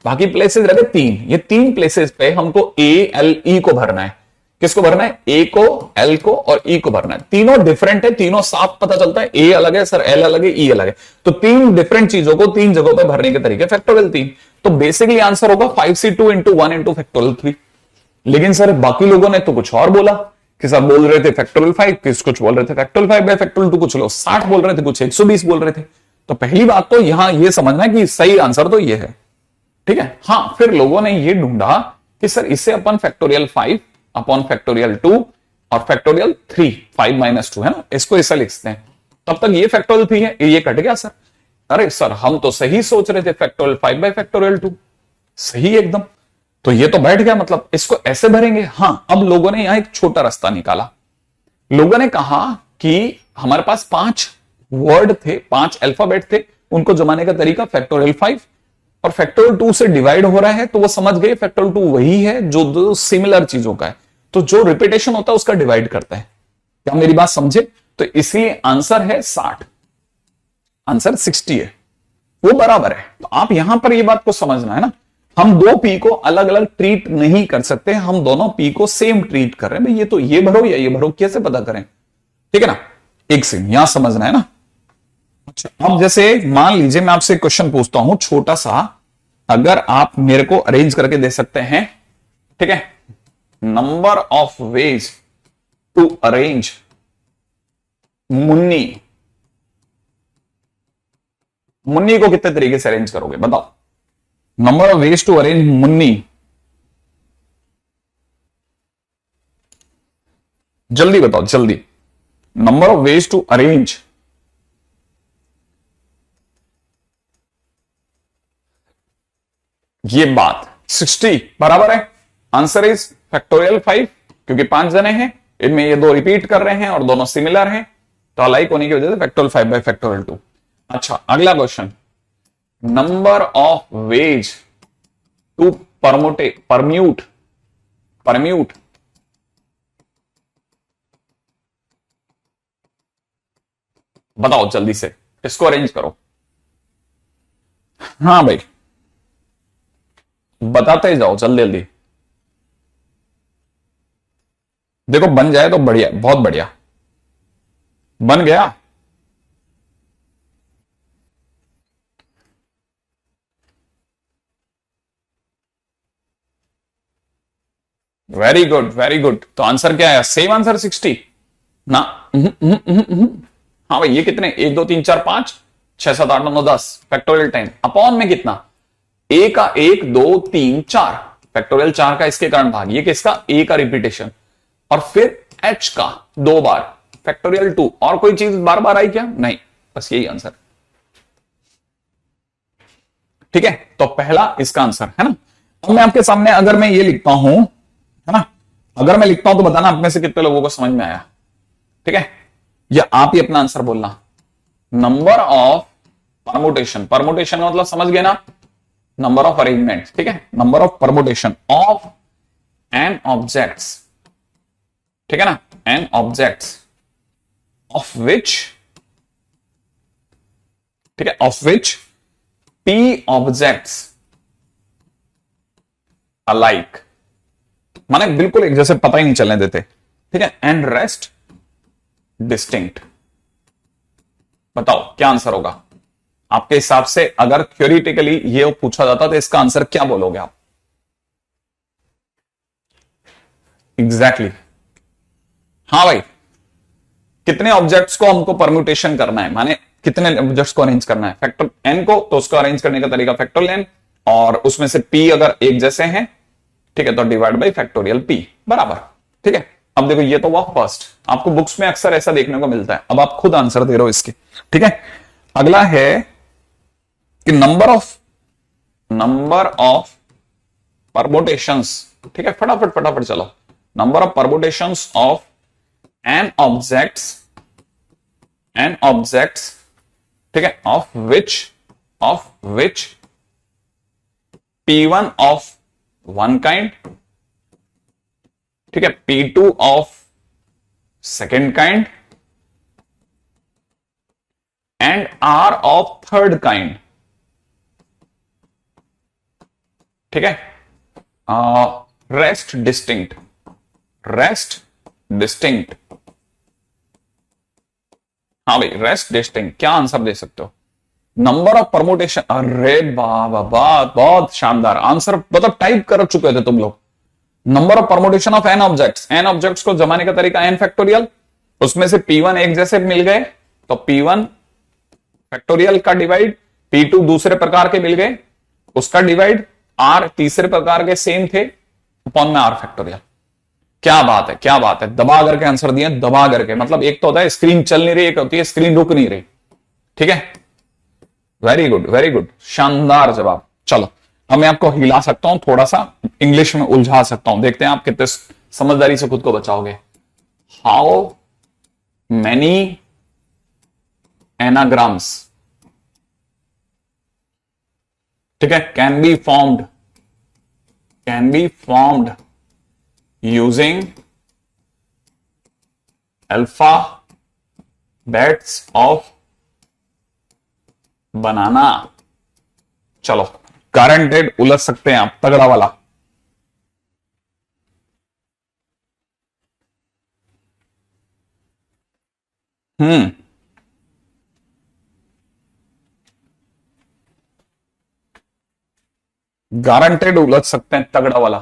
बाकी प्लेसेस रहे 3, ये 3 प्लेसेस पे हमको ALE को भरना है। किसको भरना है, ए को, एल को और ई को भरना है। तीनों डिफरेंट है, तीनों साफ पता चलता है, ए अलग है सर, एल अलग है, ई अलग है। तो 3 डिफरेंट चीजों को 3 जगहों पे भरने के तरीके फैक्टोरियल 3। तो बेसिकली आंसर होगा 5C2 × 1 × फैक्टोरियल 3। लेकिन सर बाकी लोगों ने तो कुछ और बोला कि सर बोल रहे थे फैक्टोरियल 5, कुछ बोल रहे थे फैक्टोरियल 5 बाय फैक्टोरियल 2, कुछ लोग 60 बोल रहे थे, कुछ 120 बोल रहे थे। तो पहली बात तो यहां ये समझना है कि सही आंसर तो ये है, ठीक है। हाँ, फिर लोगों ने ये ढूंढा कि सर इससे अपन फैक्टोरियल 5 अपॉन फैक्टोरियल 2 और फैक्टोरियल 3, 5 - 2 है ना, इसको ऐसा लिखते हैं। तब तक ये फैक्टोरियल 3 है, ये कट गया सर। अरे सर हम तो सही सोच रहे थे, फैक्टोरियल 5 बाय फैक्टोरियल 2, सही एकदम। तो ये तो बैठ गया, मतलब इसको ऐसे भरेंगे। हाँ, अब लोगों ने यहां एक छोटा रास्ता निकाला। लोगों ने कहा कि हमारे पास 5 वर्ड थे, 5 अल्फाबेट थे, उनको जमाने का तरीका फैक्टोरियल 5 और फैक्टोरियल 2 से डिवाइड हो रहा है, तो वो समझ गए फैक्टोरियल 2 वही है जो 2 सिमिलर चीजों का है, तो जो रिपीटेशन होता है उसका डिवाइड करता है। क्या मेरी बात समझे? तो इसलिए आंसर है 60, आंसर 60 है, वो बराबर है। तो आप यहां पर ये बात को समझना है ना, हम 2 पी को अलग अलग ट्रीट नहीं कर सकते, हम दोनों पी को सेम ट्रीट कर रहे हैं। भाई ये तो ये भरो या ये भरो, कैसे पता करें, ठीक है ना, एक सेकंड यहां समझना है ना। अच्छा, अब जैसे मान लीजिए मैं आपसे क्वेश्चन पूछता हूं छोटा सा, अगर आप मेरे को अरेंज करके दे सकते हैं, ठीक है, number of ways to arrange Munni. Munni को कितने तरीके से अरेंज करोगे बताओ। Number of ways to arrange Munni, जल्दी बताओ जल्दी। Number of ways to arrange, ये बात 60 बराबर है। आंसर इज फैक्टोरियल 5, क्योंकि 5 जने हैं, इनमें ये दो रिपीट कर रहे हैं और दोनों सिमिलर हैं, तो अलाइक होने की वजह से फैक्टोरियल 5 बाय फैक्टोरियल 2। अच्छा, अगला question, number of ways to permute, permute बताओ जल्दी से, इसको अरेंज करो। हाँ भाई, बताते ही जाओ जल्दी जल्दी। देखो बन जाए तो बढ़िया, बहुत बढ़िया। बन गया? Very good very good. तो आंसर क्या है? सेम आंसर 60 ना। हाँ भाई, ये कितने, 1 2 3 4 5 6 7 8 9 10 फैक्टोरियल 10 अपॉन में कितना, ए का 1 2 3 4 फैक्टोरियल 4 का इसके कारण भाग, ये किसका, ए का रिपीटेशन, और फिर एच का 2 बार फैक्टोरियल 2। और कोई चीज बार बार आई क्या? नहीं, बस यही आंसर। ठीक है, तो पहला इसका आंसर है ना। अब मैं आपके सामने अगर मैं ये लिखता हूं, है ना, अगर मैं लिखता हूं तो बताना आप में से कितने लोगों को समझ में आया। ठीक है, या आप ही अपना आंसर बोलना। नंबर ऑफ परमुटेशन, परमुटेशन का मतलब समझ गए ना, नंबर ऑफ अरेंजमेंट। ठीक है, number of permutation of N objects, ठीक है ना, एन ऑब्जेक्ट्स ऑफ विच, ठीक है, of which P objects alike, माने बिल्कुल एक जैसे, पता ही नहीं चलने देते। ठीक है, एंड रेस्ट डिस्टिंक्ट। बताओ क्या आंसर होगा आपके हिसाब से? अगर थ्योरेटिकली ये पूछा जाता तो इसका आंसर क्या बोलोगे आप? Exactly exactly. हाँ भाई, कितने ऑब्जेक्ट्स को हमको परम्यूटेशन करना है, माने कितने ऑब्जेक्ट्स को अरेंज करना है, फैक्टर एन को, तो उसको अरेंज करने का तरीका फैक्टोरियल एन, और उसमें से पी अगर एक जैसे हैं, ठीक है, तो डिवाइड बाई फैक्टोरियल पी बराबर। ठीक है, अब देखो ये तो हुआ फर्स्ट, आपको बुक्स में अक्सर ऐसा देखने को मिलता है। अब आप खुद आंसर दे रहे हो इसके। ठीक है, अगला है कि नंबर ऑफ परमुटेशंस। ठीक है, फटाफट फटाफट चलो। Number of permutations of N objects, ठीक है, of which P1 of one kind, ठीक है, P2 of second kind and R of third kind. ठीक है, रेस्ट डिस्टिंक्ट, रेस्ट डिस्टिंक्ट। हाँ भाई, रेस्ट डिस्टिंक्ट, क्या आंसर दे सकते हो? नंबर ऑफ परमुटेशन, अरे वाह वाह, बहुत शानदार आंसर, मतलब टाइप कर चुके थे तुम लोग। Number of permutation of N objects, N objects को जमाने का तरीका एन फैक्टोरियल, उसमें से P1 एक जैसे मिल गए तो P1 फैक्टोरियल का डिवाइड, P2 दूसरे प्रकार के मिल गए उसका डिवाइड, R तीसरे प्रकार के सेम थे, अपॉन में R फैक्टोरियल। क्या बात है, क्या बात है, दबा करके आंसर दिए, दबा करके, मतलब एक तो होता है स्क्रीन चल नहीं रही, एक होती है स्क्रीन रुक नहीं रही। ठीक है, वेरी गुड वेरी गुड, शानदार जवाब। चलो अब मैं आपको हिला सकता हूं, थोड़ा सा इंग्लिश में उलझा सकता हूं, देखते हैं आप कितने समझदारी से खुद को बचाओगे। हाउ मैनी एनाग्राम्स, ठीक है, can be formed using alphabets of बनाना। चलो गारंटेड उलझ सकते हैं आप, तगड़ा वाला। हम्म, गारंटेड उलझ सकते हैं, तगड़ा वाला।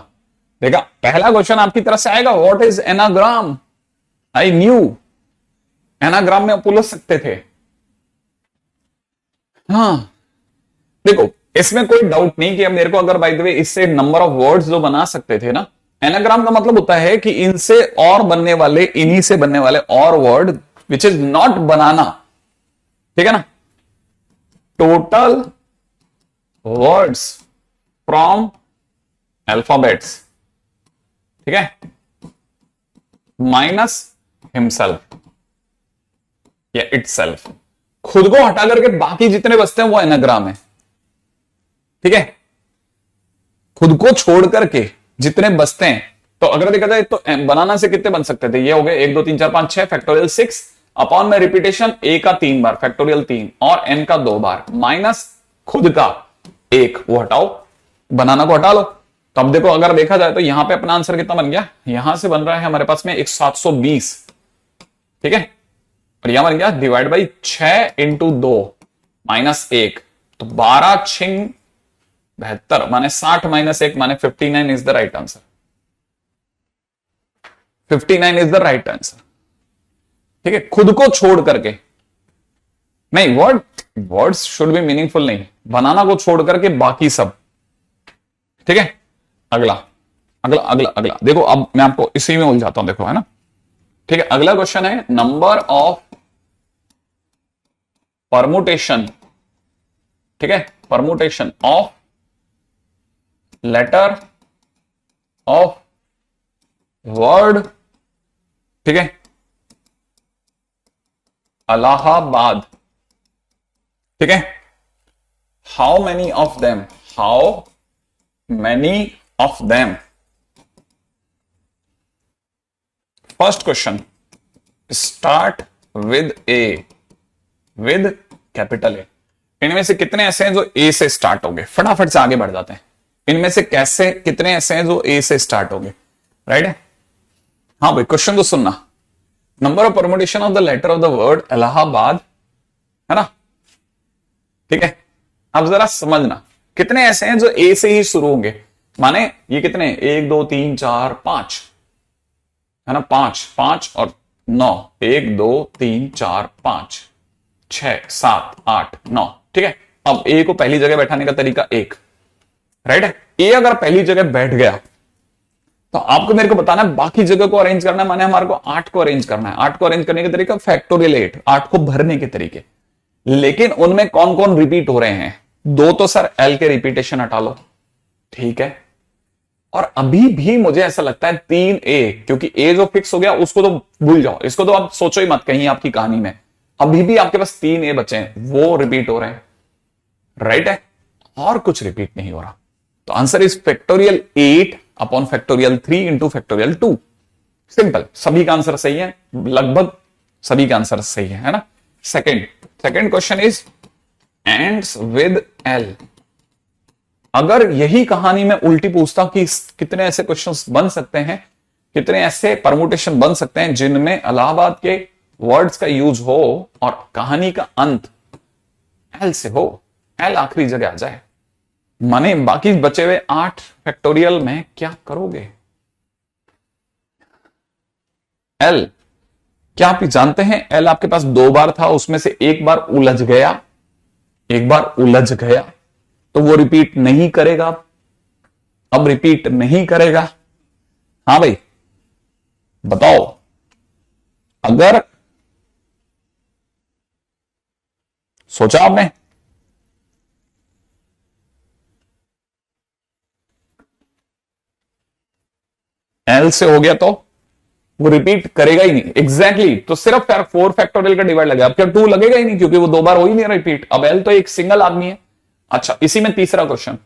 देखा, पहला क्वेश्चन आपकी तरफ से आएगा, what is anagram. I knew anagram में पूछ सकते थे। हाँ देखो, इसमें कोई डाउट नहीं कि अब मेरे को अगर बाय द वे इससे नंबर ऑफ वर्ड्स जो बना सकते थे ना, एनाग्राम का मतलब होता है कि इनसे और बनने वाले, इन्हीं से बनने वाले और वर्ड विच इज नॉट बनाना, ठीक है ना। टोटल वर्ड्स फ्रॉम अल्फाबेट्स, ठीक है, माइनस हिमसेल्फ या इटसेल्फ, खुद को हटा करके बाकी जितने बचते हैं वो एनाग्राम है, ठीक है। खुद को छोड़ करके जितने बचते हैं, तो अगर देखा जाए तो बनाना से कितने बन सकते थे, ये हो गए 1 2 3 4 5 6 फैक्टोरियल 6 अपॉन में रिपीटेशन ए का 3 बार फैक्टोरियल 3 और एन का 2 बार माइनस खुद का 1, वो हटाओ, बनाना को हटा लो। तो अब देखो, अगर देखा जाए तो यहां पे अपना आंसर कितना बन गया, यहां से बन रहा है हमारे पास में 720, ठीक है, और यहां बन गया डिवाइड बाई 6 इंटू 2 माइनस 1, तो 12 छिंग 72 माने 60 माइनस 1 माने 59 is the right answer. 59 is the right answer, ठीक है। खुद को छोड़ करके नहीं, वर्ड्स शुड बी मीनिंगफुल नहीं, बनाना को छोड़ करके बाकी सब, ठीक है। अगला अगला अगला अगला देखो, अब मैं आपको इसी में उलझाता हूं, देखो, है ना, ठीक है। अगला क्वेश्चन है नंबर ऑफ परमुटेशन, ठीक है, permutation of letter of word, ठीक है, अलाहाबाद, ठीक है। How many of them, how many of them. First question, start with A, with capital A. इनमें से कितने ऐसे हैं जो ए से स्टार्ट होंगे, फटाफट से आगे बढ़ जाते हैं। इनमें से कैसे कितने ऐसे हैं जो ए से स्टार्ट होंगे, राइट है। हाँ भाई, क्वेश्चन तो सुनना। Number of permutation of the letter of the word Allahabad, है ना, ठीक है। अब जरा समझना, कितने ऐसे हैं जो ए से ही शुरू होंगे, माने ये कितने, 1 2 3 4 5, है ना, 5 5 और 9, 1 2 3 4 5 6 7 8 9, ठीक है। अब ए को पहली जगह बैठाने का तरीका एक, राइट है। ए अगर पहली जगह बैठ गया तो आपको मेरे को बताना है बाकी जगह को अरेंज करना है, माने हमारे को 8 को अरेंज करना है। 8 को अरेंज करने का तरीका फैक्टोरियल 8 को भरने के तरीके, लेकिन उनमें कौन कौन रिपीट हो रहे हैं, 2 तो सर एल के रिपीटेशन हटा लो, ठीक है। और अभी भी मुझे ऐसा लगता है 3 ए, क्योंकि ए जो फिक्स हो गया उसको तो भूल जाओ, इसको तो आप सोचो ही मत कहीं आपकी कहानी में। अभी भी आपके पास 3 ए बचे हैं, वो रिपीट हो रहे हैं, राइट है, और कुछ रिपीट नहीं हो रहा। तो answer is factorial 8 upon factorial 3 into factorial 2। Simple, सभी का आंसर सही है, लगभग सभी का आंसर सही है ना। Second question is ends with L. अगर यही कहानी में उल्टी पूछता कि कितने ऐसे क्वेश्चंस बन सकते हैं, कितने ऐसे परमुटेशन बन सकते हैं जिनमें इलाहाबाद के वर्ड्स का यूज हो और कहानी का अंत एल से हो, एल आखिरी जगह आ जाए, माने बाकी बचे हुए 8 फैक्टोरियल में क्या करोगे। एल, क्या आप जानते हैं एल आपके पास 2 बार था, उसमें से एक बार उलझ गया, एक बार उलझ गया, तो वो रिपीट नहीं करेगा, अब रिपीट नहीं करेगा। हाँ भाई बताओ, अगर सोचा आपने, एल से हो गया तो वो रिपीट करेगा ही नहीं, एग्जैक्टली तो सिर्फ 4 फैक्टोरियल का डिवाइड लगेगा, अब क्या 2 लगेगा ही नहीं, क्योंकि वो 2 बार हो ही नहीं रिपीट। अब एल तो एक सिंगल आदमी है। अच्छा, इसी में तीसरा question,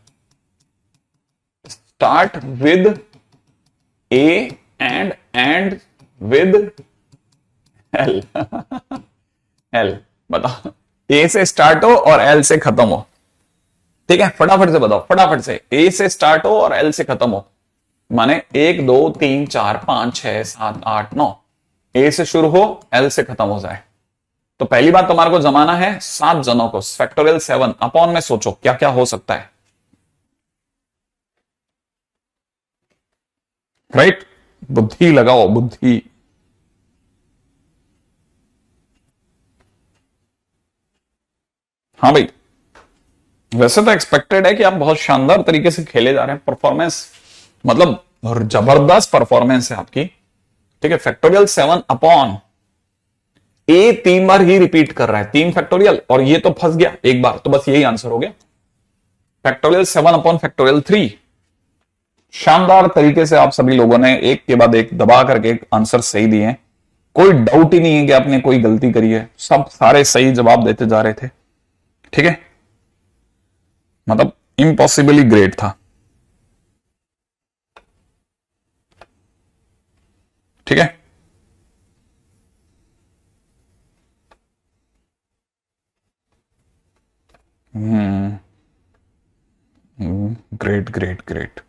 start with A and with L. L बताओ, ए से स्टार्ट हो और एल से खत्म हो, ठीक है, फटाफट से बताओ, फटाफट से। ए से स्टार्ट हो और एल से खत्म हो, माने 1 2 3 4 5 6 7 8 9, ए से शुरू हो एल से खत्म हो जाए। तो पहली बात तुम्हारे को जमाना है 7 जनों को, फैक्टोरियल 7 अपॉन में सोचो क्या क्या हो सकता है। राइट? बुद्धि लगाओ, बुद्धि। हाँ भाई, वैसे तो एक्सपेक्टेड है कि आप बहुत शानदार तरीके से खेले जा रहे हैं, परफॉर्मेंस मतलब जबरदस्त परफॉर्मेंस है आपकी। ठीक है, फैक्टोरियल 7 अपॉन ए 3 बार ही रिपीट कर रहा है, 3 फैक्टोरियल, और ये तो फंस गया एक बार, तो बस यही आंसर हो गया। Factorial 7 upon factorial 3। शानदार तरीके से आप सभी लोगों ने एक के बाद एक दबा करके एक आंसर सही दिए हैं। कोई डाउट ही नहीं है कि आपने कोई गलती करी है, सब सारे सही जवाब देते जा रहे थे। ठीक है, मतलब इम्पॉसिबली ग्रेट था। ठीक है, ग्रेट ग्रेट ग्रेट।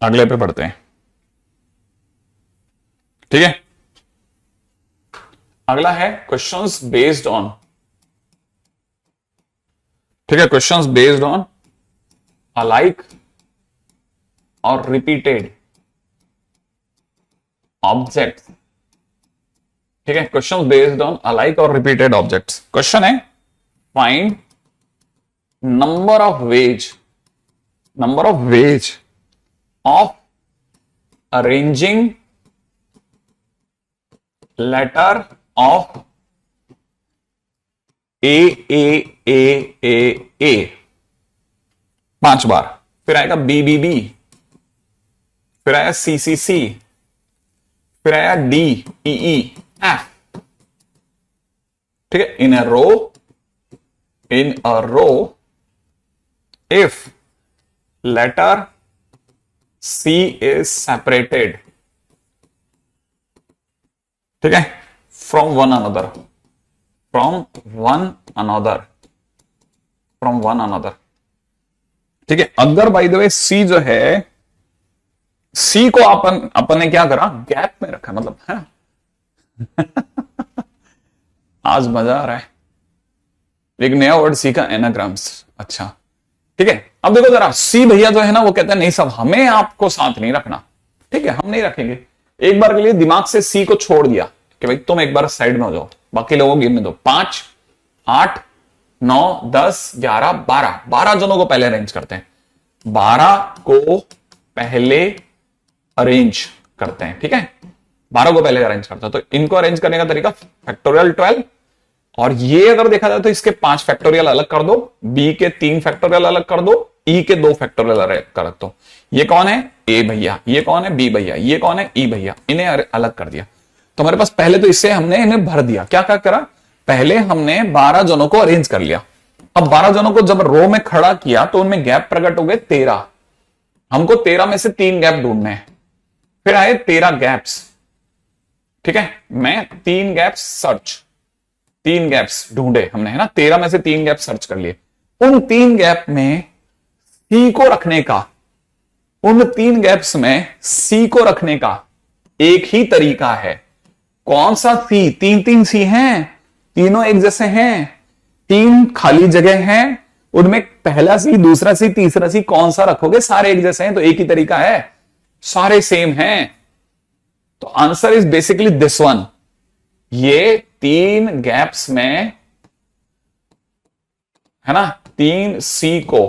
अगले पे पढ़ते हैं। ठीक है, अगला है क्वेश्चंस बेस्ड ऑन। ठीक है, क्वेश्चंस बेस्ड ऑन अलाइक और रिपीटेड ऑब्जेक्ट्स। ठीक है, क्वेश्चंस बेस्ड ऑन अलाइक और रिपीटेड ऑब्जेक्ट्स। क्वेश्चन है find number of ways of arranging letter of A A A A A 5 बार, फिर आएगा बी बी बी, फिर आया सी सी सी, फिर आया डी ई ई एफ। ठीक है, in a row if letter C is separated. ठीक है, फ्रॉम वन अनदर, ठीक है, अगर बाय द वे सी जो है, सी को अपन ने क्या करा, गैप में रखा, मतलब है आज मजा आ रहा है, एक नया वर्ड सीखा, एनाग्राम्स। अच्छा, ठीक है, अब देखो जरा, सी भैया जो है ना वो कहते हैं नहीं सब हमें आपको साथ नहीं रखना। ठीक है, हम नहीं रखेंगे, एक बार के लिए दिमाग से सी को छोड़ दिया कि भाई तुम एक बार साइड में हो जाओ, बाकी लोगों को गिनने दो। 5 8 9 10 11 12, 12 जनों को पहले अरेंज करते हैं, 12 को पहले अरेंज करते हैं। ठीक है, 12 को पहले अरेंज करते हैं, तो इनको अरेंज करने का तरीका फैक्टोरियल 12, और ये अगर देखा जाए तो इसके 5 फैक्टोरियल अलग कर दो, बी के 3 फैक्टोरियल अलग कर दो, ई के 2 फैक्टोरियल अलग कर दो। ये कौन है, ए भैया, ये कौन है, बी भैया, ये कौन है, ई भैया, इन्हें अलग कर दिया। तो हमारे पास पहले तो इससे हमने इन्हें भर दिया, क्या क्या करा, पहले हमने 12 जनों को अरेंज कर लिया। अब 12 जनों को जब रो में खड़ा किया तो उनमें गैप प्रकट हो गए 13, हमको 13 में से 3 गैप ढूंढने हैं, फिर आए 13 गैप्स। ठीक है, मैं 3 गैप्स सर्च, 3 गैप्स ढूंढे हमने, है ना, 13 में से 3 गैप सर्च कर लिए। उन 3 गैप में सी को रखने का, उन 3 गैप्स में सी को रखने का एक ही तरीका है। कौन सा सी, 3 सी हैं, तीनों एक जैसे हैं, 3 खाली जगह हैं, उनमें पहला सी, दूसरा सी, तीसरा सी, कौन सा रखोगे, सारे एक जैसे हैं, तो एक ही तरीका है, सारे सेम हैं। तो answer is basically this one. ये 3 गैप्स में, है ना, 3 सी को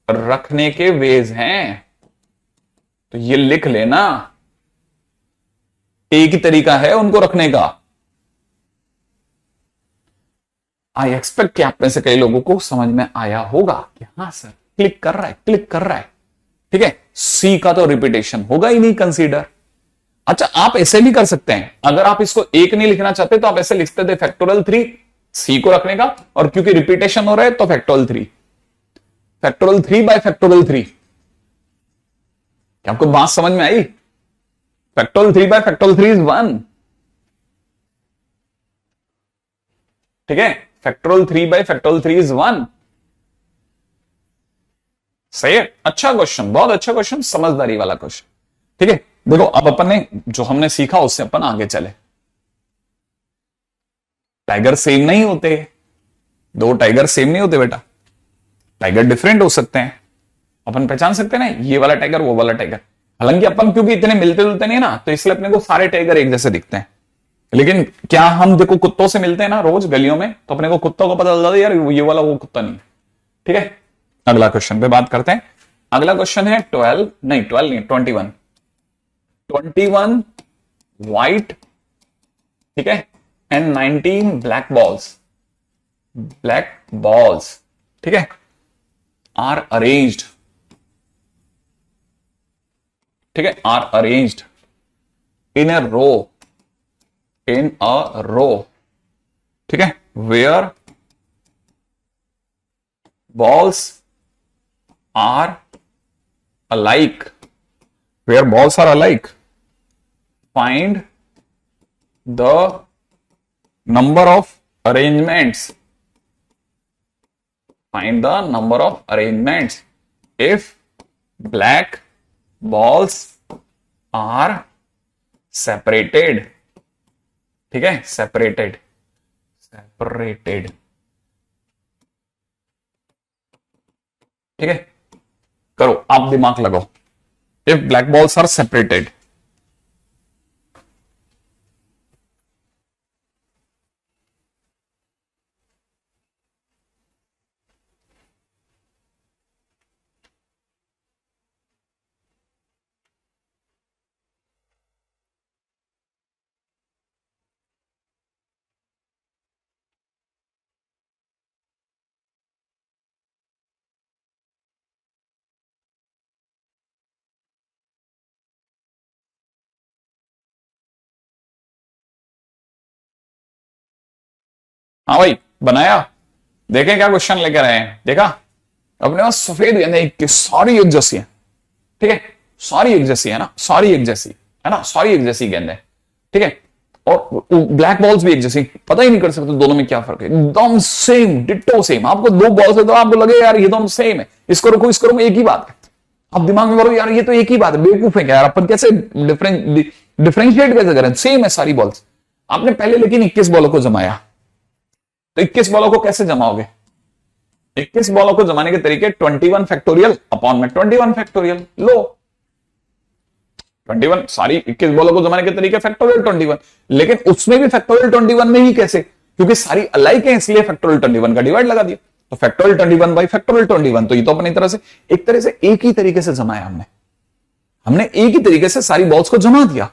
रखने के वेज हैं, तो ये लिख लेना, एक ही तरीका है उनको रखने का। आई एक्सपेक्ट कि आप में से कई लोगों को समझ में आया होगा कि हाँ सर, क्लिक कर रहा है, क्लिक कर रहा है। ठीक है, सी का तो रिपीटेशन होगा ही नहीं कंसीडर। अच्छा, आप ऐसे भी कर सकते हैं, अगर आप इसको एक नहीं लिखना चाहते तो आप ऐसे लिखते थे फैक्टोरियल 3 सी को रखने का, और क्योंकि रिपीटेशन हो रहा है तो फैक्टोरियल 3 बाय फैक्टोरियल 3। क्या आपको बात समझ में आई? Factorial 3 by factorial 3 is 1। ठीक है, फैक्टोरियल 3 बाय फैक्टोरियल 3 इज 1। सही है, अच्छा क्वेश्चन, बहुत अच्छा क्वेश्चन, समझदारी वाला क्वेश्चन। ठीक है, देखो अब अपन ने जो हमने सीखा उससे अपन आगे चले। टाइगर सेम नहीं होते, 2 टाइगर सेम नहीं होते बेटा। टाइगर डिफरेंट हो सकते हैं, अपन पहचान सकते हैं ना, ये वाला टाइगर वो वाला टाइगर। हालांकि अपन क्योंकि इतने मिलते जुलते नहीं ना, तो इसलिए अपने को सारे टाइगर एक जैसे दिखते हैं। लेकिन क्या हम देखो कुत्तों से मिलते हैं ना रोज गलियों में, तो अपने को कुत्तों को पता चल जाता है यार ये वाला वो कुत्ता नहीं। ठीक है, अगला क्वेश्चन पे बात करते हैं। अगला क्वेश्चन है 12 नहीं 21 व्हाइट, ठीक है, एंड 19 ब्लैक बॉल्स, ठीक है, आर अरेंज्ड, ठीक है, आर अरेंज्ड इन अ रो, ठीक है, where balls are alike, find the number of arrangements, if black balls are separated, ठीक है, separated, ठीक है, करो आप दिमाग लगाओ। If black balls are separated, हाँ भाई बनाया, देखें क्या क्वेश्चन लेकर आए हैं, देखा, अपने पास सफेद गेंदे सारी एक जैसी है, ठीक है, सारी एक जैसी है ना, सारी एक जैसी है ना, सारी एक जैसी गेंद है, ठीक है, और ब्लैक बॉल्स भी एक जैसी, पता ही नहीं कर सकते दोनों में क्या फर्क है, एकदम सेम डिट्टो सेम। आपको दो बॉल्स है तो आपको लगे यार ये दोनों सेम है, इसको रखो इसको रखो एक ही बात है, आप दिमाग में करो यार ये तो एक ही बात है, बेवकूफ है क्या यार, अपन कैसे डिफरेंशिएट कैसे करें, सेम है सारी बॉल्स। आपने पहले लेकिन 21 बॉलों को जमाया, तो 21 बॉलों को कैसे जमाओगे, 21 बॉलों को जमाने के तरीके 21 फैक्टोरियल अपॉन में 21 फैक्टोरियल, लो 21 सारी 21 बॉलों को जमाने के तरीके फैक्टोरियल 21, लेकिन उसमें भी फैक्टोरियल 21 में ही कैसे, क्योंकि सारी अलाइक है इसलिए फैक्टोरियल 21 का डिवाइड लगा दिया, तो फैक्टोरियल 21 बाई फैक्टोरियल 21, तो ये तो अपनी तरह से एक तरह से एक ही तरीके से जमाया हमने एक ही तरीके से सारी बॉल्स को जमा दिया।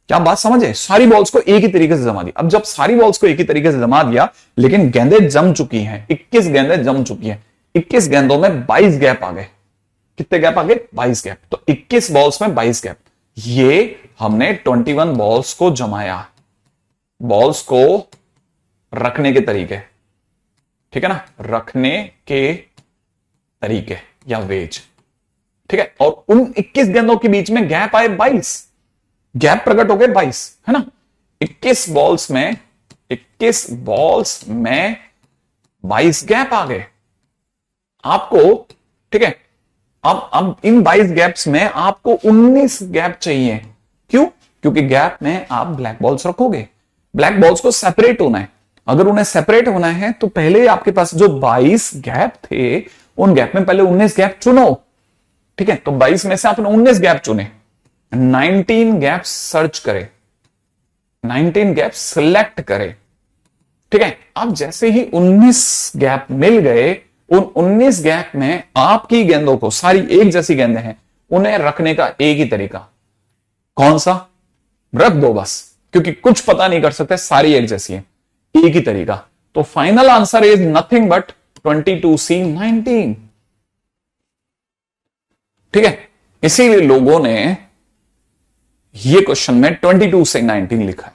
क्या बात समझे, सारी बॉल्स को एक ही तरीके से जमा दिया। अब जब सारी बॉल्स को एक ही तरीके से जमा दिया, लेकिन गेंदें जम चुकी हैं, 21 गेंदें जम चुकी हैं, 21 गेंदों में 22 गैप आ गए, कितने गैप आ गए, 22 गैप, तो 21 बॉल्स में 22 गैप, ये हमने 21 बॉल्स को जमाया, बॉल्स को रखने के तरीके, ठीक है ना, रखने के तरीके या वेज, ठीक है, और उन 21 गेंदों के बीच में गैप आए 22, गैप प्रकट हो गए 22, है ना, 21 बॉल्स में 22 गैप आ गए आपको, ठीक है। अब इन 22 गैप्स में आपको 19 गैप चाहिए, क्यों, क्योंकि गैप में आप ब्लैक बॉल्स रखोगे, ब्लैक बॉल्स को सेपरेट होना है, अगर उन्हें सेपरेट होना है तो पहले आपके पास जो 22 गैप थे उन गैप में पहले 19 गैप चुनो, ठीक है, तो 22 में से आपने 19 गैप चुने, 19 गैप सर्च करे, 19 गैप सिलेक्ट करे, ठीक है। अब जैसे ही 19 गैप मिल गए, उन 19 गैप में आपकी गेंदों को, सारी एक जैसी गेंदें हैं, उन्हें रखने का एक ही तरीका, कौन सा, रख दो बस, क्योंकि कुछ पता नहीं कर सकते, सारी एक जैसी है, एक ही तरीका, तो final answer is nothing but 22C 19, ठीक है। इसीलिए लोगों ने ये क्वेश्चन में 22 से 19 लिखा है।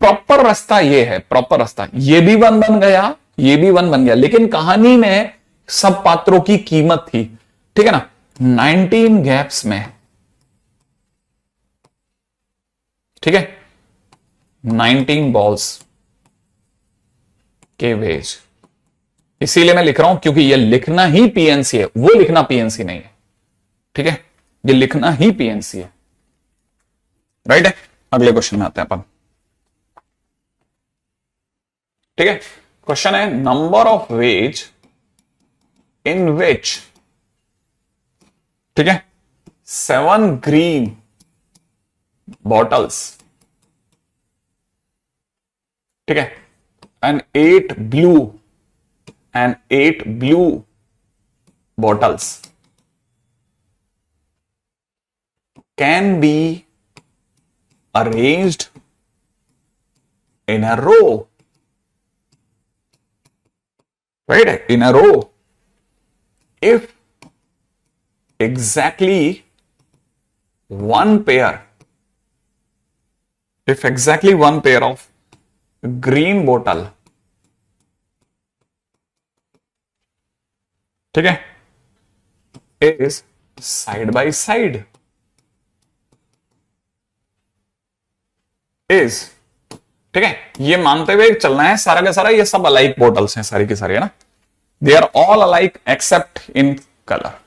प्रॉपर रास्ता ये है, प्रॉपर रास्ता, ये भी 1 बन गया, ये भी 1 बन गया, लेकिन कहानी में सब पात्रों की कीमत थी, ठीक है ना, 19 गैप्स में, ठीक है, 19 बॉल्स के वेज, इसीलिए मैं लिख रहा हूं, क्योंकि ये लिखना ही पीएनसी है, वो लिखना पीएनसी नहीं है, ठीक है, ये लिखना ही पीएनसी है, राइट है। अगले क्वेश्चन में आते हैं अपन, ठीक है, क्वेश्चन है नंबर ऑफ वेज इन विच, ठीक है, 7 ग्रीन बॉटल्स, ठीक है, and 8 blue bottles can be arranged in a row, right, in a row if exactly one pair of green bottle, ठीक है, is side by side, is, ठीक है, ये मानते हुए चलना है सारा का सारा ये सब अलाइक बॉटल्स हैं, सारी की सारी, है ना, they are all alike except in colour.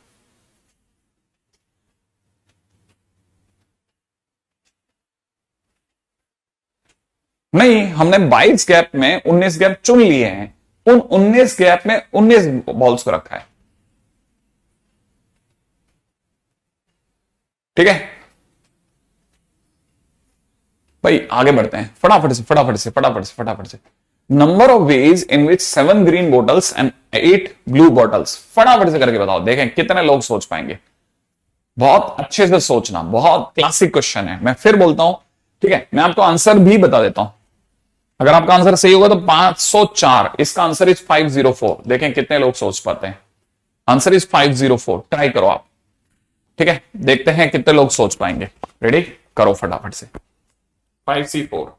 नहीं, हमने 22 गैप में 19 गैप चुन लिए हैं, उन 19 गैप में 19 बॉल्स को रखा है, ठीक है भाई, आगे बढ़ते हैं फटाफट से। Number of ways in which 7 green bottles and 8 blue bottles, फटाफट से करके बताओ, देखें कितने लोग सोच पाएंगे। बहुत अच्छे से सोचना, बहुत क्लासिक क्वेश्चन है, मैं फिर बोलता हूं, ठीक है, मैं आपको आंसर भी बता देता हूं, अगर आपका आंसर सही होगा तो 504, इसका आंसर इज 504, देखें कितने लोग सोच पाते हैं, आंसर इज 504, ट्राई करो आप, ठीक है, देखते हैं कितने लोग सोच पाएंगे, रेडी, करो फटाफट से, 5C4,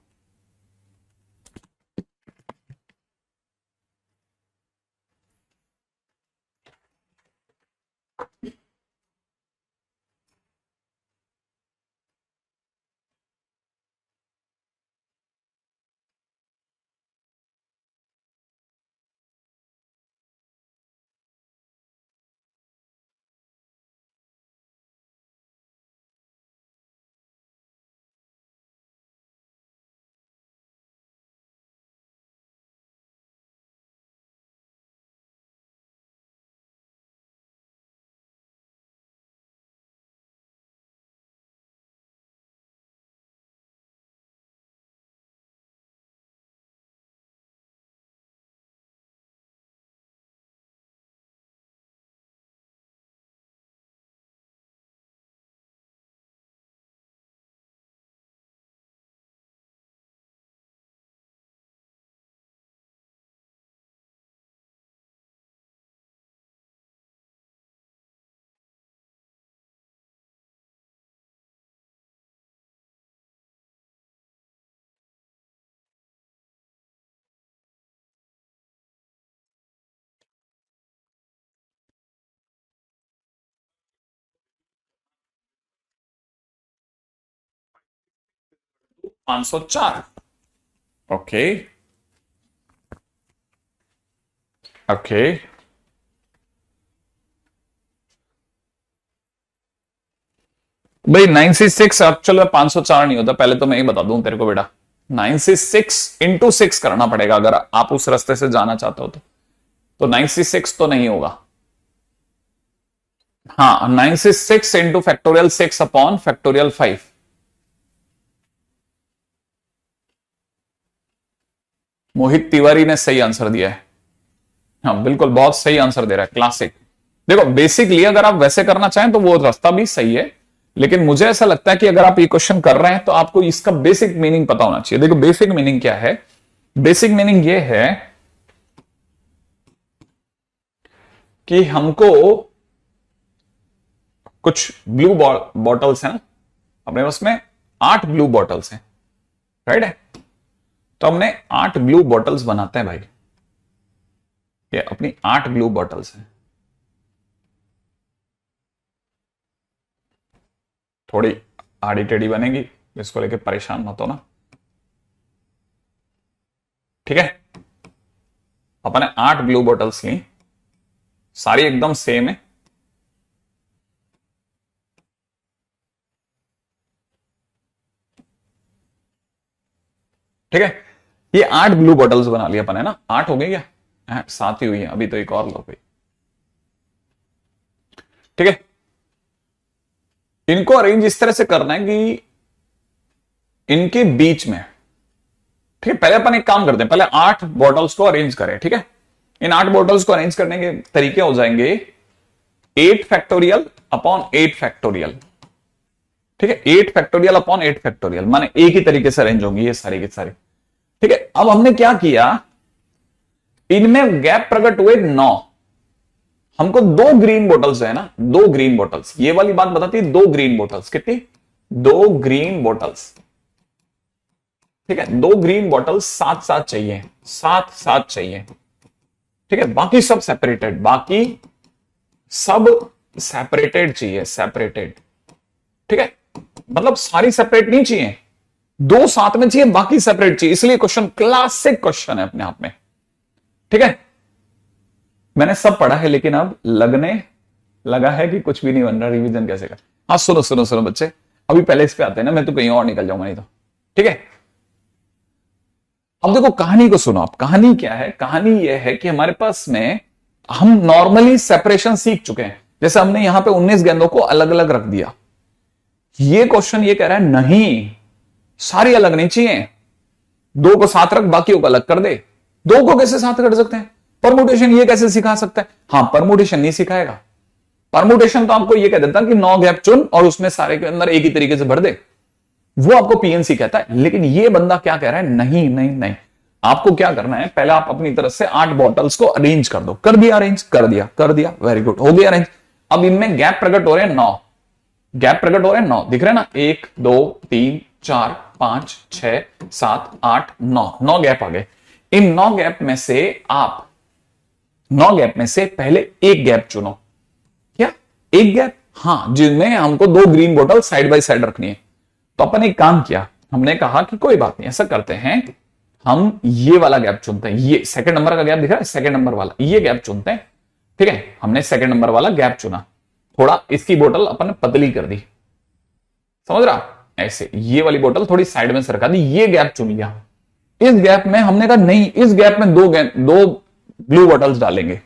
पांच सौ चार, ओके ओके, भाई 9C6 एक्चुअल में 504 नहीं होता, पहले तो मैं ही बता दूं तेरे को बेटा, 9C6 इंटू 6 करना पड़ेगा अगर आप उस रास्ते से जाना चाहते हो तो 9C6 तो नहीं होगा, हाँ 9C6 into factorial 6 upon factorial 5, मोहित तिवारी ने सही आंसर दिया है, हाँ बिल्कुल बहुत सही आंसर दे रहा है, क्लासिक। देखो बेसिकली अगर आप वैसे करना चाहें तो वो रास्ता भी सही है, लेकिन मुझे ऐसा लगता है कि अगर आप ये क्वेश्चन कर रहे हैं तो आपको इसका बेसिक मीनिंग पता होना चाहिए। देखो बेसिक मीनिंग क्या है, बेसिक मीनिंग ये है कि हमको कुछ ब्लू बॉटल्स हैं अपने पास में, 8 ब्लू बॉटल्स हैं, राइट है, तो हमने 8 ब्लू बॉटल्स बनाते हैं भाई, ये अपनी 8 ब्लू बॉटल्स हैं, थोड़ी आड़ी टेढ़ी बनेगी, इसको लेके परेशान मत हो ना, ठीक है, अपने 8 ब्लू बॉटल्स ली, सारी एकदम सेम है, ठीक है, ये 8 ब्लू बॉटल्स बना लिया अपन, है ना, 8 हो गई क्या, 7 ही हुई है, अभी तो एक और लो भाई, ठीक है, इनको अरेंज इस तरह से करना है कि इनके बीच में, ठीक है, पहले अपन एक काम करते हैं, पहले 8 बॉटल्स को अरेंज करें। ठीक है, इन 8 बॉटल्स को अरेंज करने के तरीके हो जाएंगे 8 फैक्टोरियल अपॉन 8 फैक्टोरियल। ठीक है, 8 फैक्टोरियल अपॉन 8 फैक्टोरियल, माने एक ही तरीके से अरेंज होंगी ये सारी की सारी। ठीक है, अब हमने क्या किया, इनमें गैप प्रकट हुए 9। हमको 2 ग्रीन बॉटल्स है ना, 2 ग्रीन बॉटल्स, ये वाली बात बताती है, 2 ग्रीन बॉटल्स, कितनी, 2 ग्रीन बॉटल्स। ठीक है, 2 ग्रीन बॉटल्स साथ साथ चाहिए, साथ साथ चाहिए। ठीक है, बाकी सब सेपरेटेड, बाकी सब सेपरेटेड चाहिए, सेपरेटेड। ठीक है, मतलब सारी सेपरेट नहीं चाहिए, 2 साथ में चाहिए, बाकी सेपरेट चाहिए। इसलिए क्वेश्चन क्लासिक क्वेश्चन है अपने आप में। ठीक है, मैंने सब पढ़ा है, लेकिन अब लगने लगा है कि कुछ भी नहीं बन रहा, रिवीजन कैसे कर। हाँ सुनो सुनो सुनो बच्चे, अभी पहले इस पे आते हैं ना, मैं तो कहीं और निकल जाऊंगा नहीं तो। ठीक है, अब देखो कहानी को सुनो आप। कहानी क्या है, कहानी यह है कि हमारे पास में हम नॉर्मली सेपरेशन सीख चुके हैं। जैसे हमने यहां पे 19 गेंदों को अलग अलग रख दिया। ये क्वेश्चन ये कह रहा है नहीं, सारी अलग नहीं चाहिए, 2 को साथ रख, बाकियों को अलग कर दे। 2 को कैसे साथ कर सकते हैं, परमुटेशन ये कैसे सिखा सकता है। हाँ, परमुटेशन नहीं सिखाएगा, परमुटेशन तो आपको ये कह देता कि 9 गैप चुन और उसमें सारे के अंदर एक ही तरीके से भर दे, वो आपको पीएनसी कहता है। लेकिन ये बंदा क्या कह रहा है, नहीं नहीं नहीं, आपको क्या करना है, पहले आप अपनी तरफ से 8 बॉटल्स को अरेंज कर दो। कर दिया अरेंज, कर दिया, कर दिया, वेरी गुड, हो गया अरेंज। अब इनमें गैप प्रकट हो रहे हैं 9, गैप प्रकट हो रहे हैं 9, दिख रहे हैं ना, 1 2 3 4 5 6 7 8 9, 9 गैप आ गए। इन 9 गैप में से आप 9 गैप में से पहले एक गैप चुनो। क्या, एक गैप, हाँ, जिनमें हमको 2 ग्रीन बोतल साइड बाय साइड रखनी है। तो अपन एक काम किया, हमने कहा कि कोई बात नहीं, ऐसा करते हैं, हम ये वाला गैप चुनते हैं। ये सेकंड नंबर का गैप दिख रहा है, सेकंड नंबर वाला, ये गैप चुनते हैं। ठीक है, हमने सेकंड नंबर वाला गैप चुना, थोड़ा इसकी बोतल अपन ने पतली कर दी, समझ रहा, ऐसे ये वाली बोतल थोड़ी साइड में सरका दी, ये गैप चुन लिया। इस गैप में हमने कहा नहीं, इस गैप में 2 ब्लू बॉटल्स डालेंगे,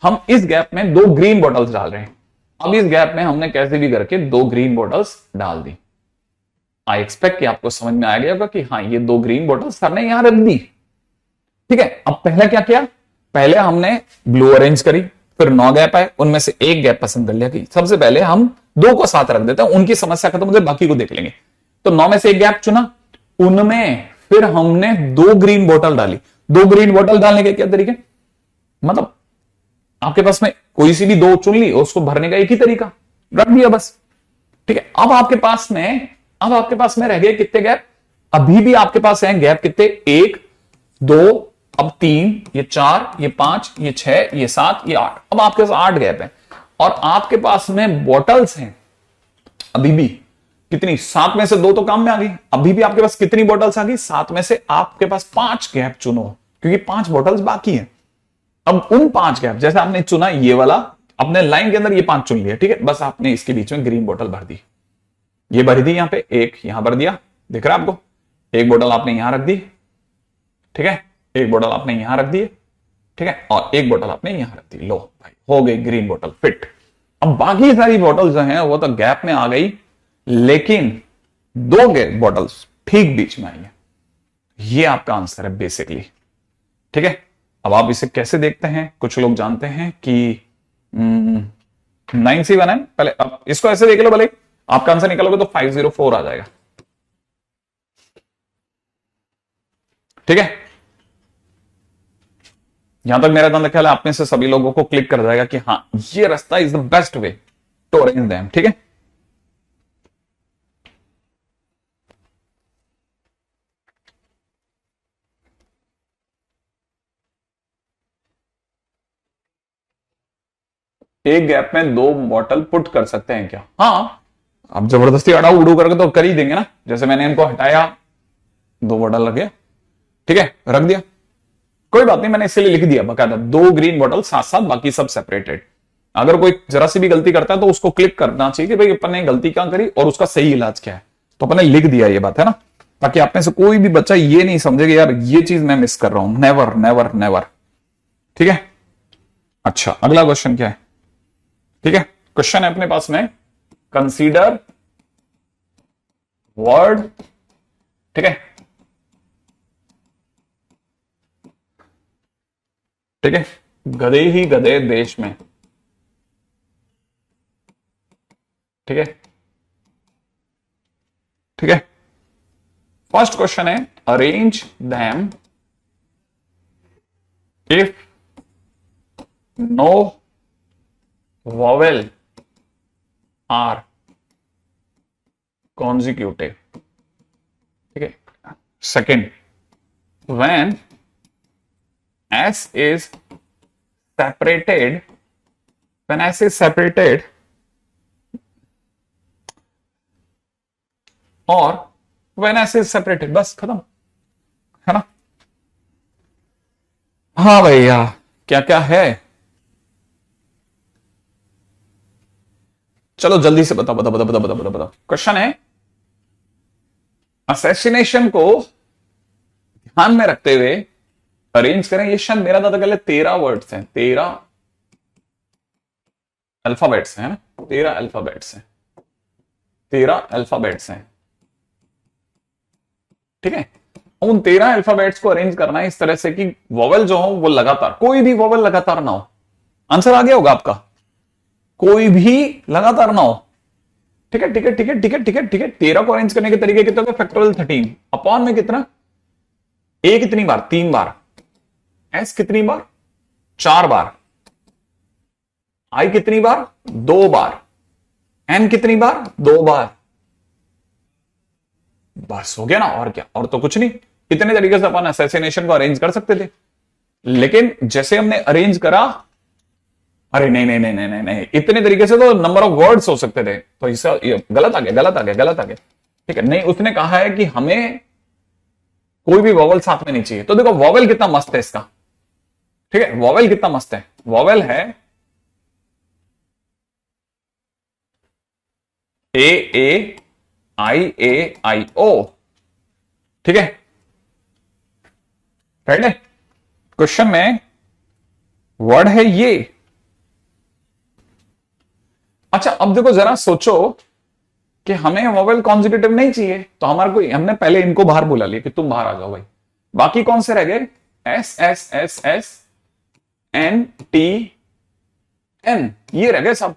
हम इस गैप में 2 ग्रीन बॉटल्स डाल रहे हैं। अब इस गैप में हमने कैसे भी करके 2 ग्रीन बॉटल्स डाल दी। आई एक्सपेक्ट कि आपको समझ में आ गया होगा कि हाँ, ये 2 ग्रीन बॉटल्स सर ने यहां रख दी। ठीक है, अब पहले क्या किया, पहले हमने ब्लू अरेंज करी, फिर 9 गैप आए, उनमें से एक गैप पसंद कर लिया कि सबसे पहले हम 2 को साथ रख देते हैं, उनकी समस्या खत्म हो जाए, बाकी को देख लेंगे। तो 9 में से एक गैप चुना, उनमें फिर हमने 2 ग्रीन बॉटल डाली। 2 ग्रीन बॉटल डालने के क्या तरीके, मतलब आपके पास में कोई सी भी 2 चुन ली, उसको भरने का एक ही तरीका, रख दिया बस। ठीक है, अब आपके पास में रह गए कितने गैप, अभी भी आपके पास है गैप कितने, 1 2, अब 3, ये 4, ये 5, ये 6, ये 7, ये 8, अब आपके पास 8 गैप है। और आपके पास में बॉटल्स हैं अभी भी कितनी, 7 में से 2 तो काम में आ गई, अभी भी आपके पास कितनी बॉटल्स आ गई, 7 में से आपके पास 5 गैप चुनो, क्योंकि 5 बॉटल्स बाकी है। अब उन 5 गैप, जैसे आपने चुना ये वाला, अपने लाइन के अंदर ये 5 चुन लिया, ठीक है, बस आपने इसके बीच में ग्रीन बॉटल भर दी, ये भर दी, यहां पे एक यहां भर दिया, दिख रहा है आपको, एक बॉटल आपने यहां रख दी, ठीक है, एक बॉटल आपने यहां रख दी, ठीक है, और एक बॉटल आपने यहां रख दी। लो भाई, हो गई ग्रीन बॉटल फिट। अब बाकी सारी बॉटल जो हैं वो तो गैप में आ गई, लेकिन 2 बॉटल्स ठीक बीच में आई है। ये आपका आंसर है बेसिकली। ठीक है, अब आप इसे कैसे देखते हैं, कुछ लोग जानते हैं कि 9C बनाए, पहले अब इसको ऐसे देख लो, भले आपका आंसर निकलोगे तो 504 आ जाएगा। ठीक है, यहां तक मेरा ख्याल है आप में से सभी लोगों को क्लिक कर जाएगा कि हाँ, ये रास्ता is the best way to arrange them. ठीक है, एक गैप में 2 बॉटल पुट कर सकते हैं क्या, हाँ, अब जबरदस्ती अड़ा उड़ू करके तो कर ही देंगे ना। जैसे मैंने इनको हटाया, 2 बॉटल लगे, ठीक है, रख दिया, कोई बात नहीं, मैंने इसलिए लिख दिया बकायदा 2 ग्रीन बॉटल साथ साथ, बाकी सब सेपरेटेड। अगर कोई जरा सी भी गलती करता है तो उसको क्लिक करना चाहिए कि भाई अपन ने गलती क्या करी और उसका सही इलाज क्या है, तो अपन ने लिख दिया ये बात, है ना, ताकि आप में से कोई भी बच्चा ये नहीं समझे कि यार ये चीज मैं मिस कर रहा हूं। Never never never. ठीक है, अच्छा, अगला क्वेश्चन क्या है, ठीक है, क्वेश्चन है अपने पास में, कंसीडर वर्ड, ठीक है, ठीक है, गधे ही गधे देश में, ठीक है, ठीक है। फर्स्ट क्वेश्चन है, arrange them if no vowel are consecutive, ठीक है। Second, when S is separated, when S is separated और when S is separated, बस खत्म, है ना। हाँ भैया, क्या क्या है, चलो जल्दी से बताओ बताओ बताओ बताओ बताओ बताओ। क्वेश्चन है, असैसिनेशन को ध्यान में रखते हुए अरेंज करें। ये शायद मेरा दादा कहले 13 वर्ड्स हैं, 13 अल्फाबेट्स हैं, 13 अल्फाबेट्स हैं, 13 अल्फाबेट्स हैं, ठीक है। उन 13 अल्फाबेट्स को अरेंज करना है इस तरह से कि वॉवेल जो हो वो लगातार, कोई भी वॉवेल लगातार ना हो। आंसर आ गया होगा आपका, कोई भी लगातार ना हो, ठीक है, ठीक है, ठीक है, ठीक है, ठीक है, ठीक है। 13 को अरेंज करने के तरीके कितने हो गए, फैक्टोरियल 13 अपॉन में कितना, ए कितनी बार, 3 बार, एस कितनी बार, 4 बार, आई कितनी बार, 2 बार, एन कितनी बार, 2 बार, बस हो गया ना। और क्या, और तो कुछ नहीं। इतने तरीके से अपन असैसिनेशन को अरेंज कर सकते थे, लेकिन जैसे हमने अरेंज करा, अरे नहीं नहीं नहीं नहीं नहीं नहीं, इतने तरीके से तो नंबर ऑफ वर्ड्स हो सकते थे, तो इससे गलत आ गया, गलत आ गया, गलत आ गया, ठीक है। नहीं, उसने कहा है कि हमें कोई भी वॉवल साथ में नहीं चाहिए। तो देखो वॉवल कितना मस्त है इसका, ठीक है, वॉवल कितना मस्त है। वॉवल है ए ए आई ओ, ठीक है, राइट है। क्वेश्चन में वर्ड है ये। अच्छा अब देखो जरा सोचो कि हमें वॉवेल कॉन्जिक्यूटिव नहीं चाहिए, तो हमारे को, हमने पहले इनको बाहर बुला लिया कि तुम बाहर आ जाओ भाई, बाकी कौन से रह गए, S S S S N T N, ये रह गए सब।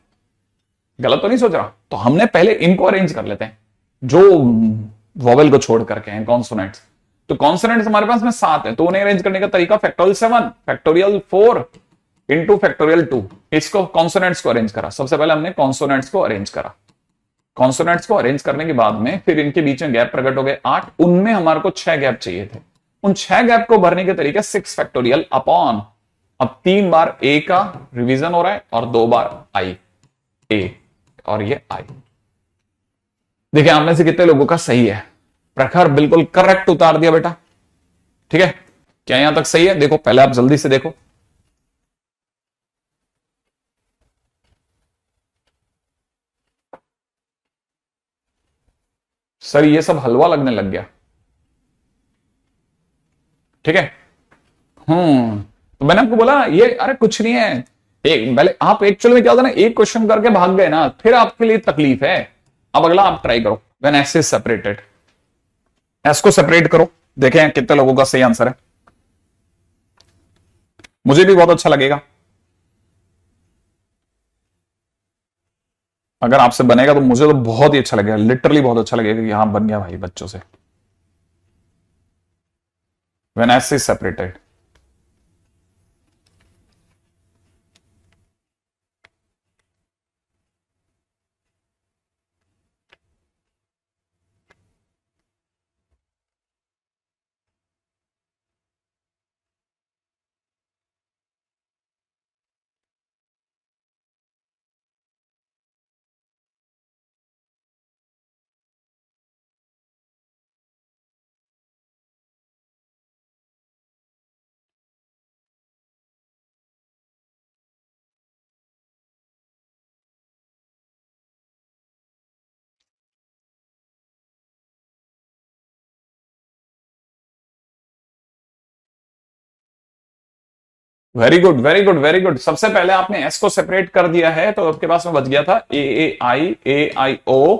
गलत तो नहीं सोच रहा, तो हमने पहले इनको अरेंज कर लेते हैं जो वॉवेल को छोड़ करके हैं, कॉन्सोनेंट्स। तो कॉन्सोनेंट्स हमारे पास में 7 है, तो उन्हें अरेंज करने का तरीका फैक्टोरियल 7, फैक्टोरियल 4 इंटू फैक्टोरियल 2, इसको कॉन्सोनेंट्स को अरेंज करा। सबसे पहले हमने कॉन्सोनेंट्स को अरेंज करा। कॉन्सोनेंट्स को अरेंज करने के बाद में फिर इनके बीच में गैप प्रकट हो गए 8, उनमें हमारे को 6 गैप चाहिए थे। उन 6 गैप को भरने के तरीके 6 फैक्टोरियल अपॉन, अब 3 बार ए का रिवीजन हो रहा है और 2 बार आई, ए और ये आई। देखिए आप में से कितने लोगों का सही है, प्रखर बिल्कुल करेक्ट उतार दिया बेटा, ठीक है। क्या यहां तक सही है, देखो पहले आप जल्दी से देखो। सर ये सब हलवा लगने लग गया, ठीक है। तो मैंने आपको बोला ये, अरे कुछ नहीं है। एक पहले आप एक्चुअल में क्या होता है ना, एक क्वेश्चन करके भाग गए ना, फिर आपके लिए तकलीफ है। अब अगला आप ट्राई करो, when S is separated, S को सेपरेट करो, देखें कितने लोगों का सही आंसर है। मुझे भी बहुत अच्छा लगेगा अगर आपसे बनेगा, तो मुझे तो बहुत ही अच्छा लगेगा, लिटरली बहुत अच्छा लगेगा कि हाँ बन गया भाई बच्चों से, when S is separated. Very good very good very good. सबसे पहले आपने एस को सेपरेट कर दिया है, तो आपके पास में बच गया था ए आई ओ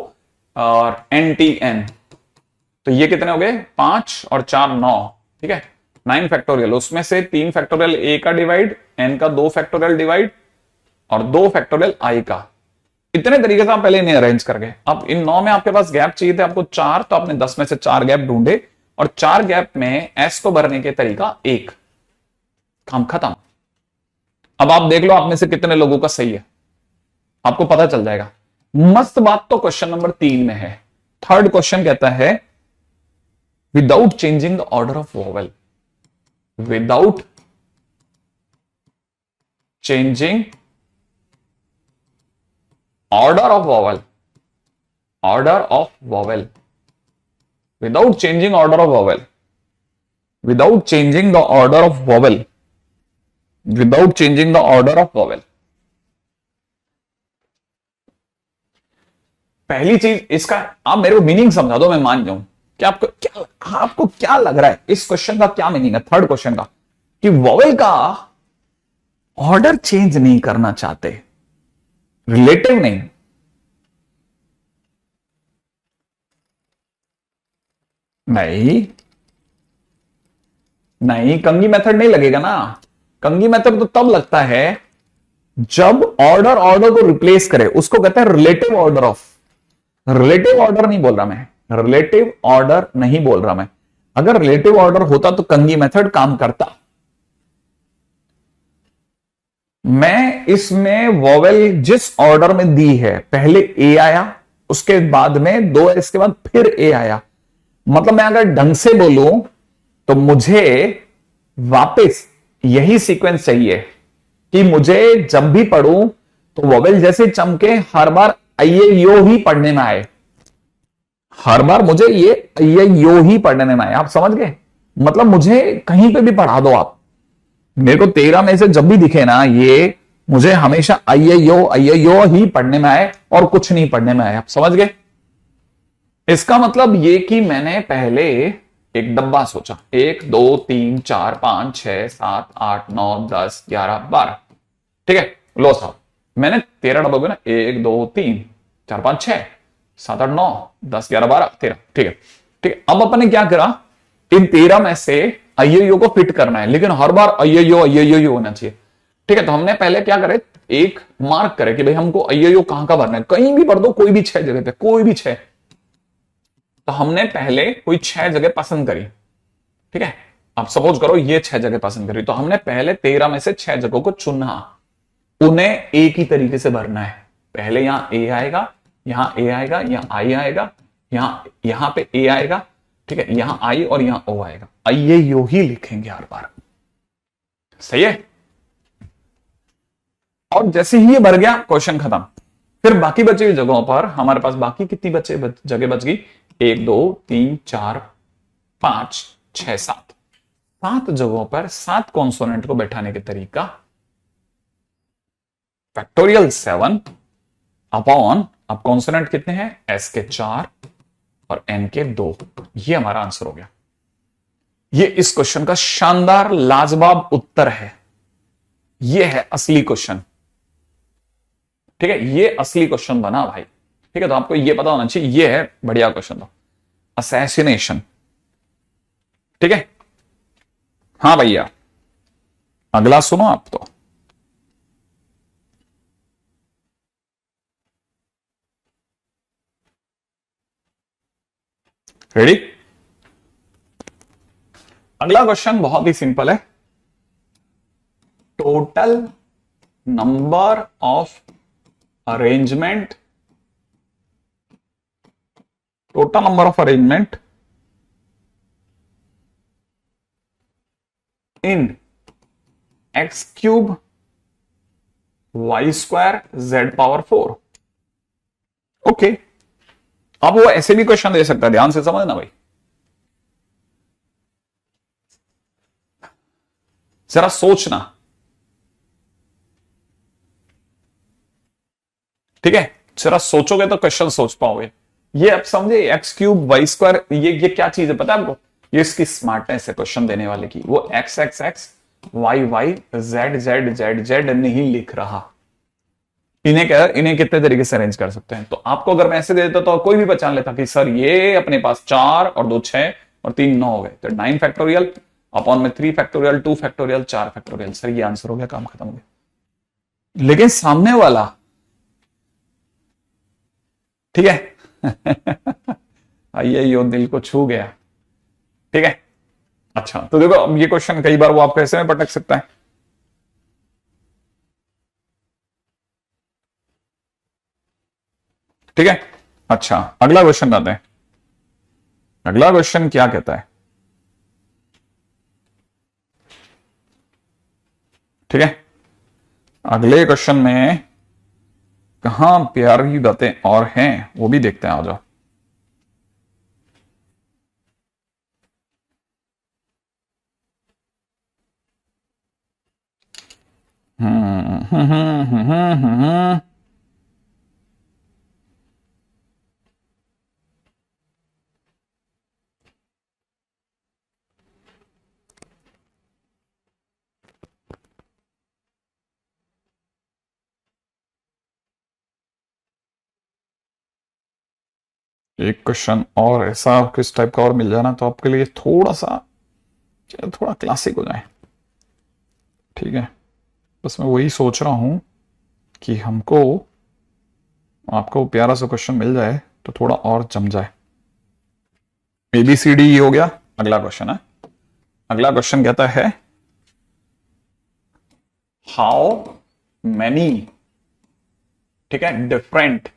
और एन टी एन। तो ये कितने हो गए? 5 और 4 9, ठीक है, 9 फैक्टोरियल। उसमें से 3 फैक्टोरियल ए का डिवाइड, एन का 2 फैक्टोरियल डिवाइड और 2 फैक्टोरियल आई का। इतने तरीके से आप पहले इन्हें अरेंज कर गए। अब इन 9 में आपके पास गैप चाहिए थे आपको 4, तो आपने 10 में से 4 गैप ढूंढे और 4 गैप में एस को भरने के तरीका 1। काम खत्म। अब आप देख लो आप में से कितने लोगों का सही है, आपको पता चल जाएगा। मस्त बात तो क्वेश्चन नंबर 3 में है। थर्ड क्वेश्चन कहता है without changing the order of vowel, without changing order of vowel, order of vowel, without changing order of vowel, without changing the order of vowel, without changing the order of vowel. पहली चीज इसका, आप मेरे को meaning समझा दो, मैं मान जाऊं कि आपको क्या लग रहा है इस क्वेश्चन का क्या मीनिंग है, थर्ड क्वेश्चन का, कि वोवेल का ऑर्डर चेंज नहीं करना चाहते, रिलेटिव नहीं। नहीं, कंघी मेथड नहीं लगेगा ना। कंघी मेथड तो तब लगता है जब ऑर्डर को रिप्लेस करे, उसको कहते हैं relative order of. Relative order नहीं बोल रहा मैं, रिलेटिव ऑर्डर नहीं बोल रहा मैं। अगर रिलेटिव ऑर्डर होता तो कंघी मेथड काम करता। मैं इसमें वोवेल जिस ऑर्डर में दी है, पहले ए आया, उसके बाद में 2 इसके बाद फिर ए आया, मतलब मैं अगर ढंग से बोलूं तो मुझे वापस यही सीक्वेंस चाहिए कि मुझे जब भी पढ़ूं तो वोवेल जैसे चमके, हर बार ये यो ही पढ़ने में आए, हर बार मुझे ये यो ही पढ़ने में आए। आप समझ गए? मतलब मुझे कहीं पे भी पढ़ा दो आप, मेरे को 13 में से जब भी दिखे ना ये, मुझे हमेशा अय्यो ही पढ़ने में आए और कुछ नहीं पढ़ने में आए। आप समझ गए? इसका मतलब ये कि मैंने पहले एक डब्बा सोचा, 1 2 3 4 5 6 7 8 9 10 11 12, ठीक है। लो साहब, मैंने 13 डब्बे को ना 1 2 3 4 5 6 7 8 9 10 11 12 13, ठीक है ठीक है। अब अपन ने क्या करा, इन 13 में से अय्यो को फिट करना है, लेकिन हर बार अय्यो होना चाहिए, ठीक है। तो हमने पहले क्या करे, एक मार्क करे कि भाई हमको अय्यो कहां का भरना है, कहीं भी भर दो, कोई भी 6 जगह पे, कोई भी 6। तो हमने पहले कोई 6 जगह पसंद करी, ठीक है। अब सपोज करो ये 6 जगह पसंद करी, तो हमने पहले 13 में से 6 जगहों को चुना, उन्हें एक ही तरीके से भरना है। पहले यहां ए आएगा, यहां ए आएगा, यहां आई आएगा, यहां पे ए आएगा, ठीक है, यहां आई और यहां ओ आएगा। आइए यो ही लिखेंगे हर बार, सही है। और जैसे ही ये भर गया, क्वेश्चन खत्म। फिर बाकी बची हुई जगहों पर हमारे पास बाकी कितनी जगह बच गई, 1 2 3 4 5 6 7, 7 जगहों पर 7 कॉन्सोनेंट को बैठाने के तरीका फैक्टोरियल 7 अपॉन, अब कॉन्सोनेंट कितने हैं, एस के 4 और एन के 2। ये हमारा आंसर हो गया। ये इस क्वेश्चन का शानदार लाजवाब उत्तर है। ये है असली क्वेश्चन, ठीक है, ये असली क्वेश्चन बना भाई, ठीक है। तो आपको ये पता होना चाहिए, ये है बढ़िया क्वेश्चन। तो असैसिनेशन, ठीक है। हाँ भैया, अगला सुनो आप। तो रेडी? अगला क्वेश्चन बहुत ही सिंपल है। Total number of arrangement, total number of arrangement in x cube y square z power 4। Okay, अब वो ऐसे भी क्वेश्चन दे सकता है, ध्यान से समझना भाई, जरा सोचना, ठीक है। जरा सोचोगे तो क्वेश्चन सोच पाओगे। ये आप समझे, एक्स क्यूब वाई स्क्वायर, ये क्या चीज है पता है आपको? ये इसकी स्मार्टनेस है क्वेश्चन देने वाले की। वो x x x y y, z z z z नहीं लिख रहा। इन्हें कितने तरीके से अरेंज कर सकते हैं? तो आपको अगर मैं ऐसे दे देता तो कोई भी पहचान लेता कि सर ये अपने पास 4 और 2 6 और 3 9 हो गए, तो 9 फैक्टोरियल अपॉन में 3 फैक्टोरियल 2 फैक्टोरियल 4 फैक्टोरियल, सर ये आंसर हो गया, काम खत्म हो गया। लेकिन सामने वाला, ठीक है आइए, यो दिल को छू गया, ठीक है। अच्छा तो देखो, अब ये क्वेश्चन कई बार वो आपको ऐसे में पटक सकता है, ठीक है। अच्छा अगला क्वेश्चन आते हैं। अगला क्वेश्चन क्या कहता है, ठीक है। अगले क्वेश्चन में कहां प्यारी बातें और हैं वो भी देखते हैं, आ जाओ। हम्म। एक क्वेश्चन और ऐसा किस टाइप का और मिल जाना तो आपके लिए थोड़ा सा, थोड़ा क्लासिक हो जाए, ठीक है। बस मैं वही सोच रहा हूं कि हमको आपको प्यारा सा क्वेश्चन मिल जाए तो थोड़ा और जम जाए। ABCD हो गया। अगला क्वेश्चन है, अगला क्वेश्चन कहता है हाउ मैनी, ठीक है, डिफरेंट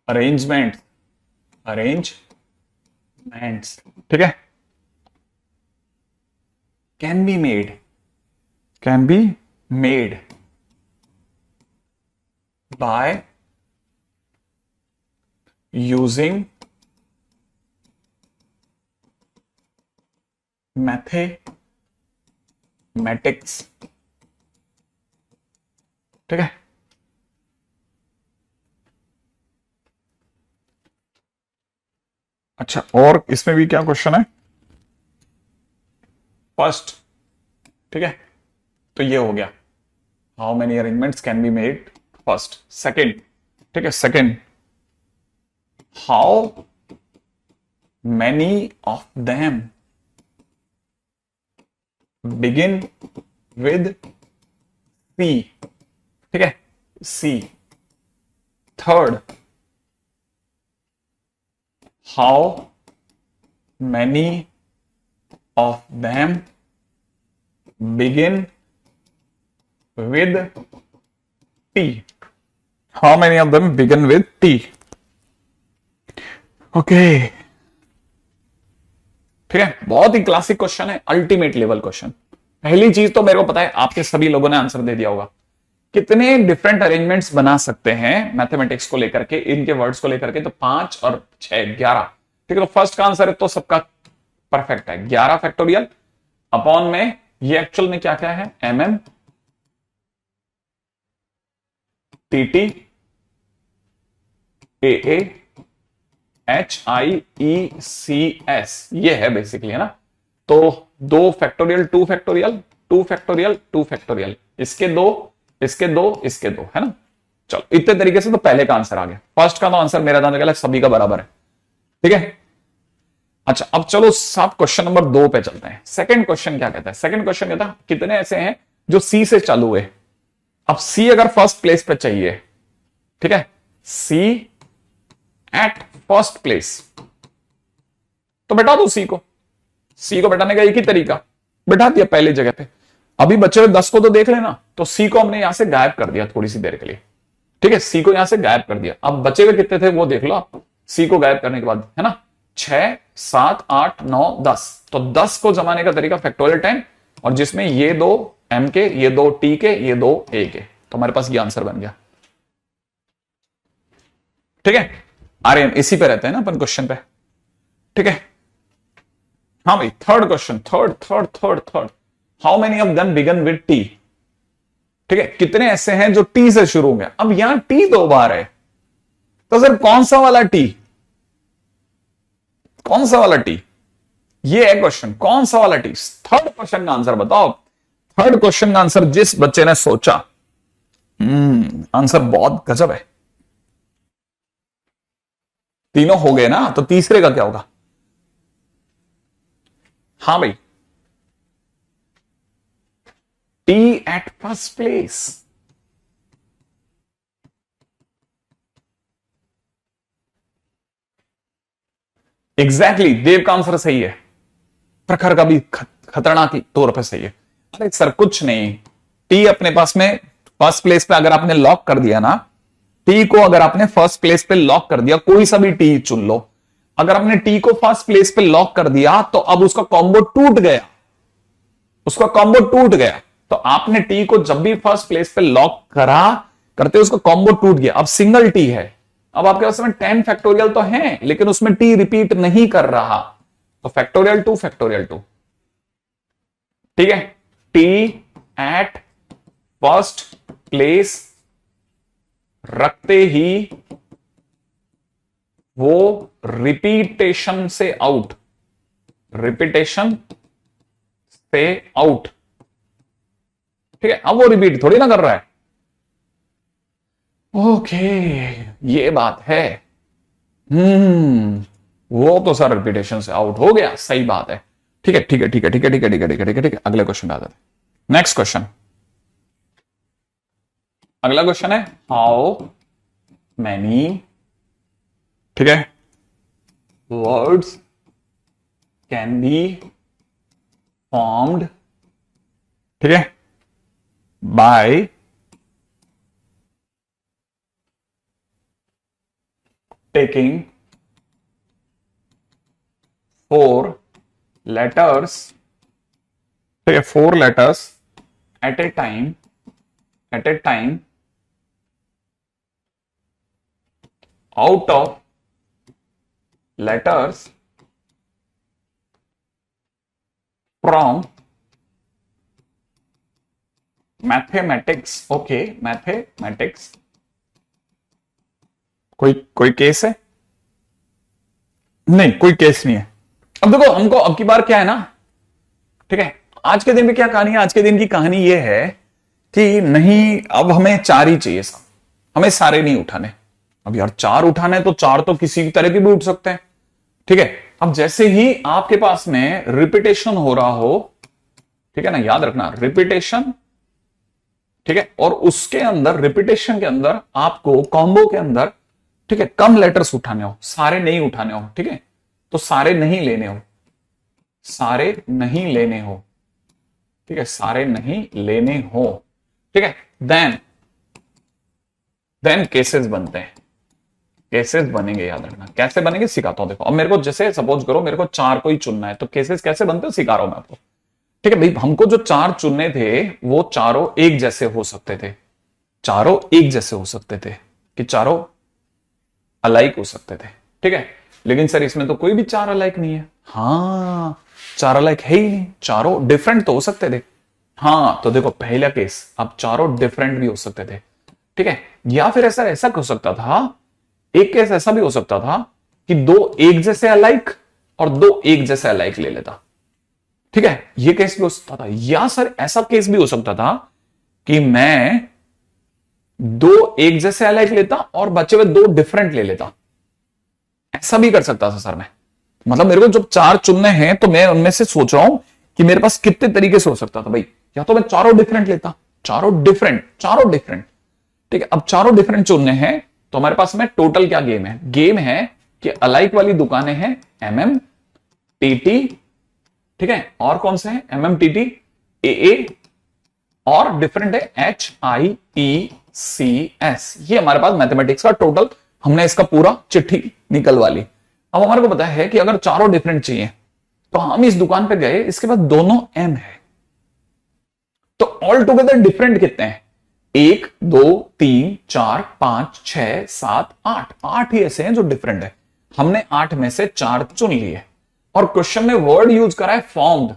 अरेंजमेंट, अरेंजमेंट्स, ठीक है, can be made by using mathematics, ठीक है। अच्छा और इसमें भी क्या क्वेश्चन है, फर्स्ट, ठीक है, तो ये हो गया how many arrangements can be made first. Second, ठीक है, second how many of them begin with C, ठीक है, C. Third how many of them begin with T, how many of them begin with T, okay, ठीक है। बहुत ही classic question है, ultimate level question. पहली चीज तो मेरे को पता है आपके सभी लोगों ने आंसर दे दिया होगा। कितने डिफरेंट अरेंजमेंट्स बना सकते हैं मैथमेटिक्स को लेकर के, इनके वर्ड्स को लेकर के, तो 5 और 6 11, ठीक है। तो फर्स्ट का आंसर है तो सबका परफेक्ट है, 11 फैक्टोरियल अपॉन में ये एक्चुअल में क्या क्या है, MM TT AA HIECS, ये है बेसिकली, है ना। तो 2 फैक्टोरियल 2 फैक्टोरियल 2 फैक्टोरियल 2 फैक्टोरियल, इसके दो इसके दो इसके दो, है ना। चलो इतने तरीके से तो पहले का आंसर आ गया। फर्स्ट का तो आंसर मेरा जाने का सभी का बराबर है, ठीक है। अच्छा अब चलो सब क्वेश्चन नंबर 2 पे चलते हैं। सेकंड क्वेश्चन क्या कहता है, सेकंड क्वेश्चन कहता है कितने ऐसे हैं जो C से चालू हुए। अब C अगर फर्स्ट प्लेस पे चाहिए, ठीक है, C एट फर्स्ट प्लेस, तो बैठा दो C को बैठाने का एक ही तरीका, बैठा दिया पहली जगह पे। अभी बचे हुए 10 को तो देख लेना, तो C को हमने यहां से गायब कर दिया थोड़ी सी देर के लिए, ठीक है, C को यहां से गायब कर दिया। अब बचे हुए कितने थे वो देख लो आप, C को गायब करने के बाद, है ना, 6 7 8 9 10, तो 10 को जमाने का तरीका फैक्टोरियल 10, और जिसमें ये 2 M के, ये 2 T के, ये 2 A के, तो हमारे पास ये आंसर बन गया, ठीक है। आर्यन इसी पे रहते हैं ना अपन क्वेश्चन पे, ठीक है। हाँ भाई third question, third how many of them begin with T, ठीक है, कितने ऐसे हैं जो टी से शुरू होंगे। अब यहां टी 2 बार है, तो सर कौन सा वाला टी, कौन सा वाला टी, ये है क्वेश्चन, कौन सा वाला टी? थर्ड क्वेश्चन का आंसर बताओ। थर्ड क्वेश्चन का आंसर जिस बच्चे ने सोचा, आंसर बहुत गजब है। तीनों हो गए ना, तो तीसरे का क्या होगा? हाँ भाई, T at first place. Exactly, Dev का आंसर सही है। प्रखर का भी खतरनाक तौर पे सही है। अरे सर कुछ नहीं, टी अपने पास में फर्स्ट प्लेस पे अगर आपने लॉक कर दिया ना, टी को अगर आपने फर्स्ट प्लेस पे लॉक कर दिया, कोई सा भी टी चुन लो, अगर आपने टी को फर्स्ट प्लेस पे लॉक कर दिया तो अब उसका कॉम्बो टूट गया, उसका कॉम्बो टूट गया। तो आपने टी को जब भी फर्स्ट प्लेस पे लॉक करा करते उसका कॉम्बो टूट गया। अब सिंगल टी है, अब आपके पास में 10 फैक्टोरियल तो है, लेकिन उसमें टी रिपीट नहीं कर रहा, तो फैक्टोरियल 2 फैक्टोरियल 2, ठीक है। टी एट फर्स्ट प्लेस रखते ही वो रिपीटेशन से आउट, रिपीटेशन से आउट, ठीक है। अब वो रिपीट थोड़ी ना कर रहा है। ओके, ये बात है। वो तो सर रिपीटेशन से आउट हो गया, सही बात है। ठीक है ठीक है ठीक है ठीक है ठीक है ठीक है ठीक है ठीक है ठीक है, अगले क्वेश्चन पे आ जाते हैं। नेक्स्ट क्वेश्चन, अगला क्वेश्चन है हाउ मैनी, ठीक है, वर्ड्स कैन बी फॉर्म्ड, ठीक है, बाय टेकिंग 4 letters, ठीक है, 4 letters at a time out of letters from mathematics. Okay, mathematics, कोई केस है? नहीं, कोई केस नहीं है। अब देखो, हमको अब की बार क्या है ना, ठीक है, आज के दिन में क्या कहानी है? आज के दिन की कहानी यह है कि नहीं, अब हमें 4 ही चाहिए साहब, हमें सारे नहीं उठाने। अब यार 4 उठाने तो 4 तो किसी तरह के भी उठ सकते हैं, ठीक है। अब जैसे ही आपके पास में रिपीटेशन हो रहा हो, ठीक है ना, याद रखना रिपीटेशन, ठीक है, और उसके अंदर रिपीटेशन के अंदर आपको कॉम्बो के अंदर, ठीक है, कम लेटर्स उठाने हो, सारे नहीं उठाने हो, ठीक है, तो सारे नहीं लेने हो, सारे नहीं लेने हो, ठीक है, सारे नहीं लेने हो, ठीक है। देन केसेस बनते हैं, केसेस बनेंगे, याद रखना कैसे बनेंगे सिखाता हूं। देखो, अब मेरे को जैसे सपोज करो मेरे को 4 को ही चुनना है, तो केसेस कैसे बनते हैं सिखा रहा हूं मैं आपको, ठीक है भाई। हमको जो 4 चुनने थे वो चारों एक जैसे हो सकते थे, चारों एक जैसे हो सकते थे, कि चारों अलाइक हो सकते थे, ठीक है। लेकिन सर इसमें तो कोई भी 4 अलाइक नहीं है। हाँ, 4 अलाइक है ही नहीं, चारों डिफरेंट तो हो सकते थे। हाँ, तो देखो पहला केस, अब चारों डिफरेंट भी हो सकते थे, ठीक है। या फिर ऐसा हो सकता था, एक केस ऐसा भी हो सकता था कि 2 एक जैसे अलाइक और 2 एक जैसे अलाइक ले लेता, ठीक है, ये केस भी हो सकता था। या सर ऐसा केस भी हो सकता था कि मैं 2 एक जैसे अलाइक लेता और बचे हुए 2 डिफरेंट ले लेता, ऐसा भी कर सकता था सर मैं। मतलब मेरे को जब 4 चुनने हैं तो मैं उनमें से सोच रहा हूं कि मेरे पास कितने तरीके से हो सकता था भाई। या तो मैं चारों डिफरेंट लेता, चारों डिफरेंट, ठीक है। अब चारों डिफरेंट चुनने हैं तो हमारे पास में टोटल क्या गेम है कि अलाइक वाली दुकानें हैं MMTT, ठीक है, और कौन से हैं MMTT AA, और डिफरेंट है HIECS। ये हमारे पास मैथमेटिक्स का टोटल, हमने इसका पूरा चिट्ठी निकलवा ली। अब हमारे को पता है कि अगर चारों डिफरेंट चाहिए तो हम इस दुकान पे गए, इसके बाद दोनों M है, तो ऑल टुगेदर डिफरेंट कितने हैं? 1 2 3 4 5 6 7 8, 8 ही ऐसे हैं जो डिफरेंट है। हमने 8 में से 4 चुन लिए, और क्वेश्चन में वर्ड यूज करा है फॉर्म्ड,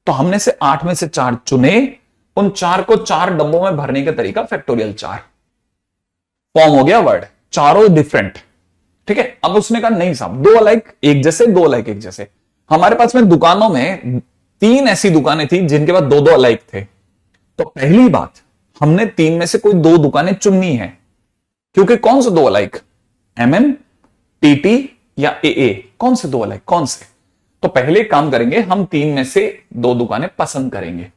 तो हमने से 8 में से 4 चुने, उन 4 को 4 डब्बों में भरने का तरीका फैक्टोरियल 4, फॉर्म हो गया वर्ड, चारों डिफरेंट, ठीक है। अब उसने कहा नहीं साहब, 2 अलाइक एक जैसे, 2 अलाइक एक जैसे, हमारे पास में दुकानों में 3 ऐसी दुकानें थी जिनके पास 2-2 अलाइक थे। तो पहली बात, हमने 3 में से कोई 2 दुकानें चुननी है, क्योंकि कौन से 2 अलाइक, MM, TT या AA, कौन से 2 अलाइक, कौन से? तो पहले काम करेंगे, हम 3 में से 2 दुकानें पसंद करेंगे।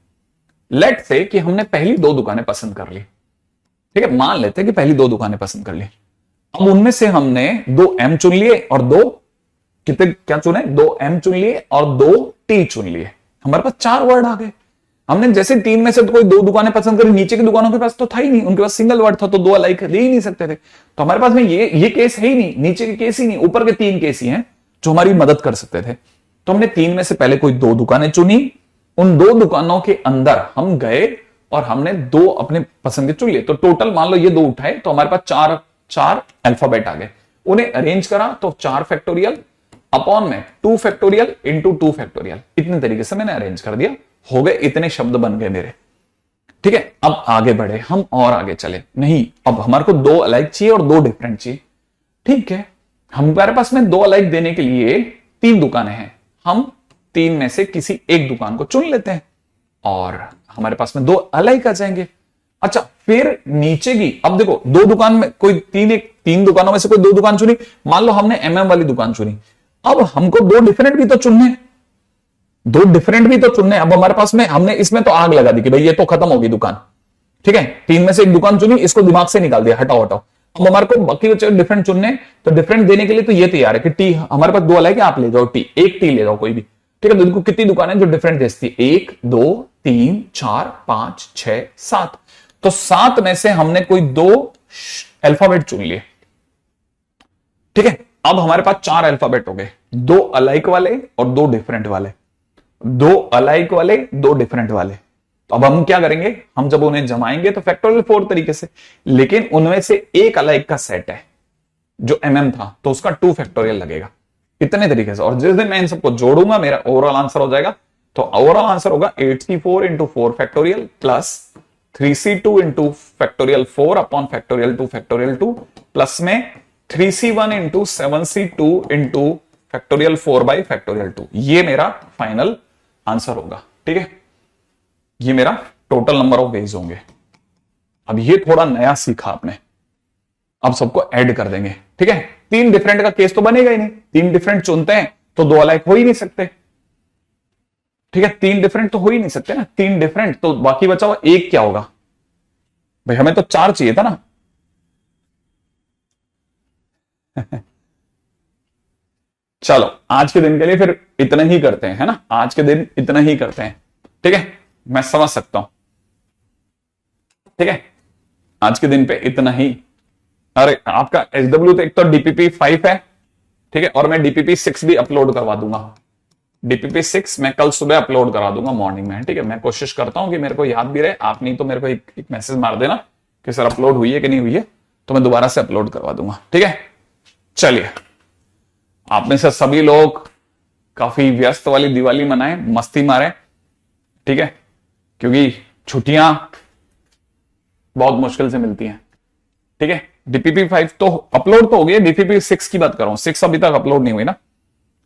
लेट से कि हमने पहली 2 दुकानें पसंद कर ली, ठीक है, मान लेते हैं कि पहली 2 दुकानें पसंद कर ली। अब उनमें से हमने 2 M चुन लिए और 2 कितने क्या चुने, 2 M चुन लिए और 2 T चुन लिए। हमारे पास 4 वर्ड आ गए। हमने जैसे 3 में से तो कोई 2 दुकानें पसंद करी, नीचे की दुकानों के पास तो था ही नहीं, उनके पास सिंगल वर्ड था, तो 2 अलाइक दे ही नहीं सकते थे। तो हमारे पास में ये केस है ही नहीं, नीचे के केस ही नहीं, ऊपर के 3 केस ही हैं जो हमारी मदद कर सकते थे। तो हमने 3 में से पहले कोई 2 दुकानें चुनी, उन 2 दुकानों के अंदर हम गए और हमने 2 अपने पसंद के चुन लिए। तो टोटल मान लो ये 2 उठाए, तो हमारे पास 4 अल्फाबेट आ गए। उन्हें अरेंज करा तो 4 फैक्टोरियल अपॉन में 2 फैक्टोरियल इंटू 2 फैक्टोरियल, इतने तरीके से मैंने अरेंज कर दिया। हो गए, इतने शब्द बन गए मेरे, ठीक है। अब आगे बढ़े हम और आगे चले, नहीं अब हमारे को 2 अलाइक चाहिए और 2 डिफरेंट चाहिए, ठीक है। हमारे पास में 2 अलाइक देने के लिए 3 दुकानें हैं, हम 3 में से किसी एक दुकान को चुन लेते हैं और हमारे पास में 2 अलाइक आ जाएंगे। अच्छा, फिर नीचे की, अब देखो 2 दुकान में कोई 3 दुकानों में से कोई 2 दुकान चुनी, मान लो हमने MM वाली दुकान चुनी। अब हमको 2 डिफरेंट भी तो चुनने, 2 डिफरेंट भी तो चुनने। अब हमारे पास में हमने इसमें तो आग लगा दी कि भाई ये तो खत्म होगी दुकान, ठीक है। 3 में से एक दुकान चुनी, इसको दिमाग से निकाल दिया, हटाओ हटाओ। अब हमारे को बाकी बचे डिफरेंट चुनने, तो डिफरेंट देने के लिए तो ये तैयार है कि टी, हमारे पास 2 अलाइक, आप ले जाओ टी, एक टी ले जाओ कोई भी, ठीक है। तो कितनी दुकानें जो डिफरेंट देती है, 1 2 3 4 5 6 7। तो 7 में से हमने कोई 2 अल्फाबेट चुन लिए, ठीक है। अब हमारे पास 4 अल्फाबेट हो गए, 2 अलाइक वाले और 2 डिफरेंट वाले, 2 अलाइक वाले 2 डिफरेंट वाले। तो अब हम क्या करेंगे, हम जब उन्हें जमाएंगे तो फैक्टोरियल 4 तरीके से, लेकिन उनमें से एक अलाइक का सेट है जो MM था, तो उसका 2 फैक्टोरियल लगेगा, इतने तरीके से। और जिस दिन मैं इन सबको जोड़ूंगा मेरा ओवरऑल आंसर हो जाएगा। तो ओवरऑल आंसर होगा 8C4 into 4 factorial plus 3C2 into factorial 4 upon factorial 2 factorial 2 plus में 3C1 into 7C2 into factorial 4 by factorial 2। ये मेरा फाइनल आंसर होगा, ठीक है। ये मेरा टोटल नंबर ऑफ वेज होंगे। अब ये थोड़ा नया सीखा आपने, अब सबको ऐड कर देंगे, ठीक है। 3 डिफरेंट का केस तो बनेगा ही नहीं, 3 डिफरेंट चुनते हैं तो 2 अलाइक हो ही नहीं सकते, ठीक है। 3 डिफरेंट तो हो ही नहीं सकते ना, 3 डिफरेंट तो बाकी बचा हुआ एक क्या होगा भाई, हमें तो 4 चाहिए था ना। चलो आज के दिन के लिए फिर इतना ही करते हैं, है ना, आज के दिन इतना ही करते हैं, ठीक है। मैं समझ सकता हूं, ठीक है, आज के दिन पे इतना ही। अरे आपका SW तो एक तो DPP 5 है, ठीक है, और मैं DPP 6 भी अपलोड करवा दूंगा। DPP 6 मैं कल सुबह अपलोड करा दूंगा मॉर्निंग में, ठीक है। मैं कोशिश करता हूं कि मेरे को याद भी रहे, आप नहीं तो मेरे को एक मैसेज मार देना कि सर अपलोड हुई है कि नहीं हुई है, तो मैं दोबारा से अपलोड करवा दूंगा, ठीक है। चलिए, आप में से सभी लोग काफी व्यस्त वाली दिवाली मनाएं, मस्ती मारें, ठीक है, क्योंकि छुट्टियां बहुत मुश्किल से मिलती हैं, ठीक है। DPP 5 तो अपलोड तो हो गया, DPP 6 की बात कर रहा हूं, 6 अभी तक अपलोड नहीं हुई ना,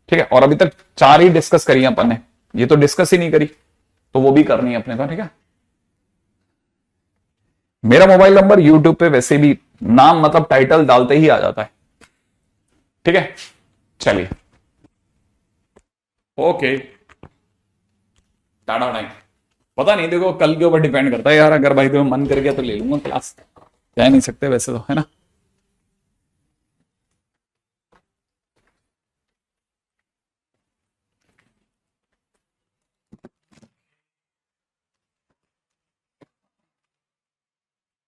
ठीक है। और अभी तक 4 ही डिस्कस करी अपन ने, ये तो डिस्कस ही नहीं करी, तो वो भी करनी है अपने को, ठीक है। मेरा मोबाइल नंबर यूट्यूब पे वैसे भी नाम मतलब टाइटल डालते ही आ जाता है, ठीक है। चलिए, ओके, टाटा टाइम। पता नहीं, देखो कल के ऊपर डिपेंड करता है यार, अगर भाई तुम्हें मन कर गया तो ले लूंगा क्लास, कह नहीं सकते वैसे तो, है ना।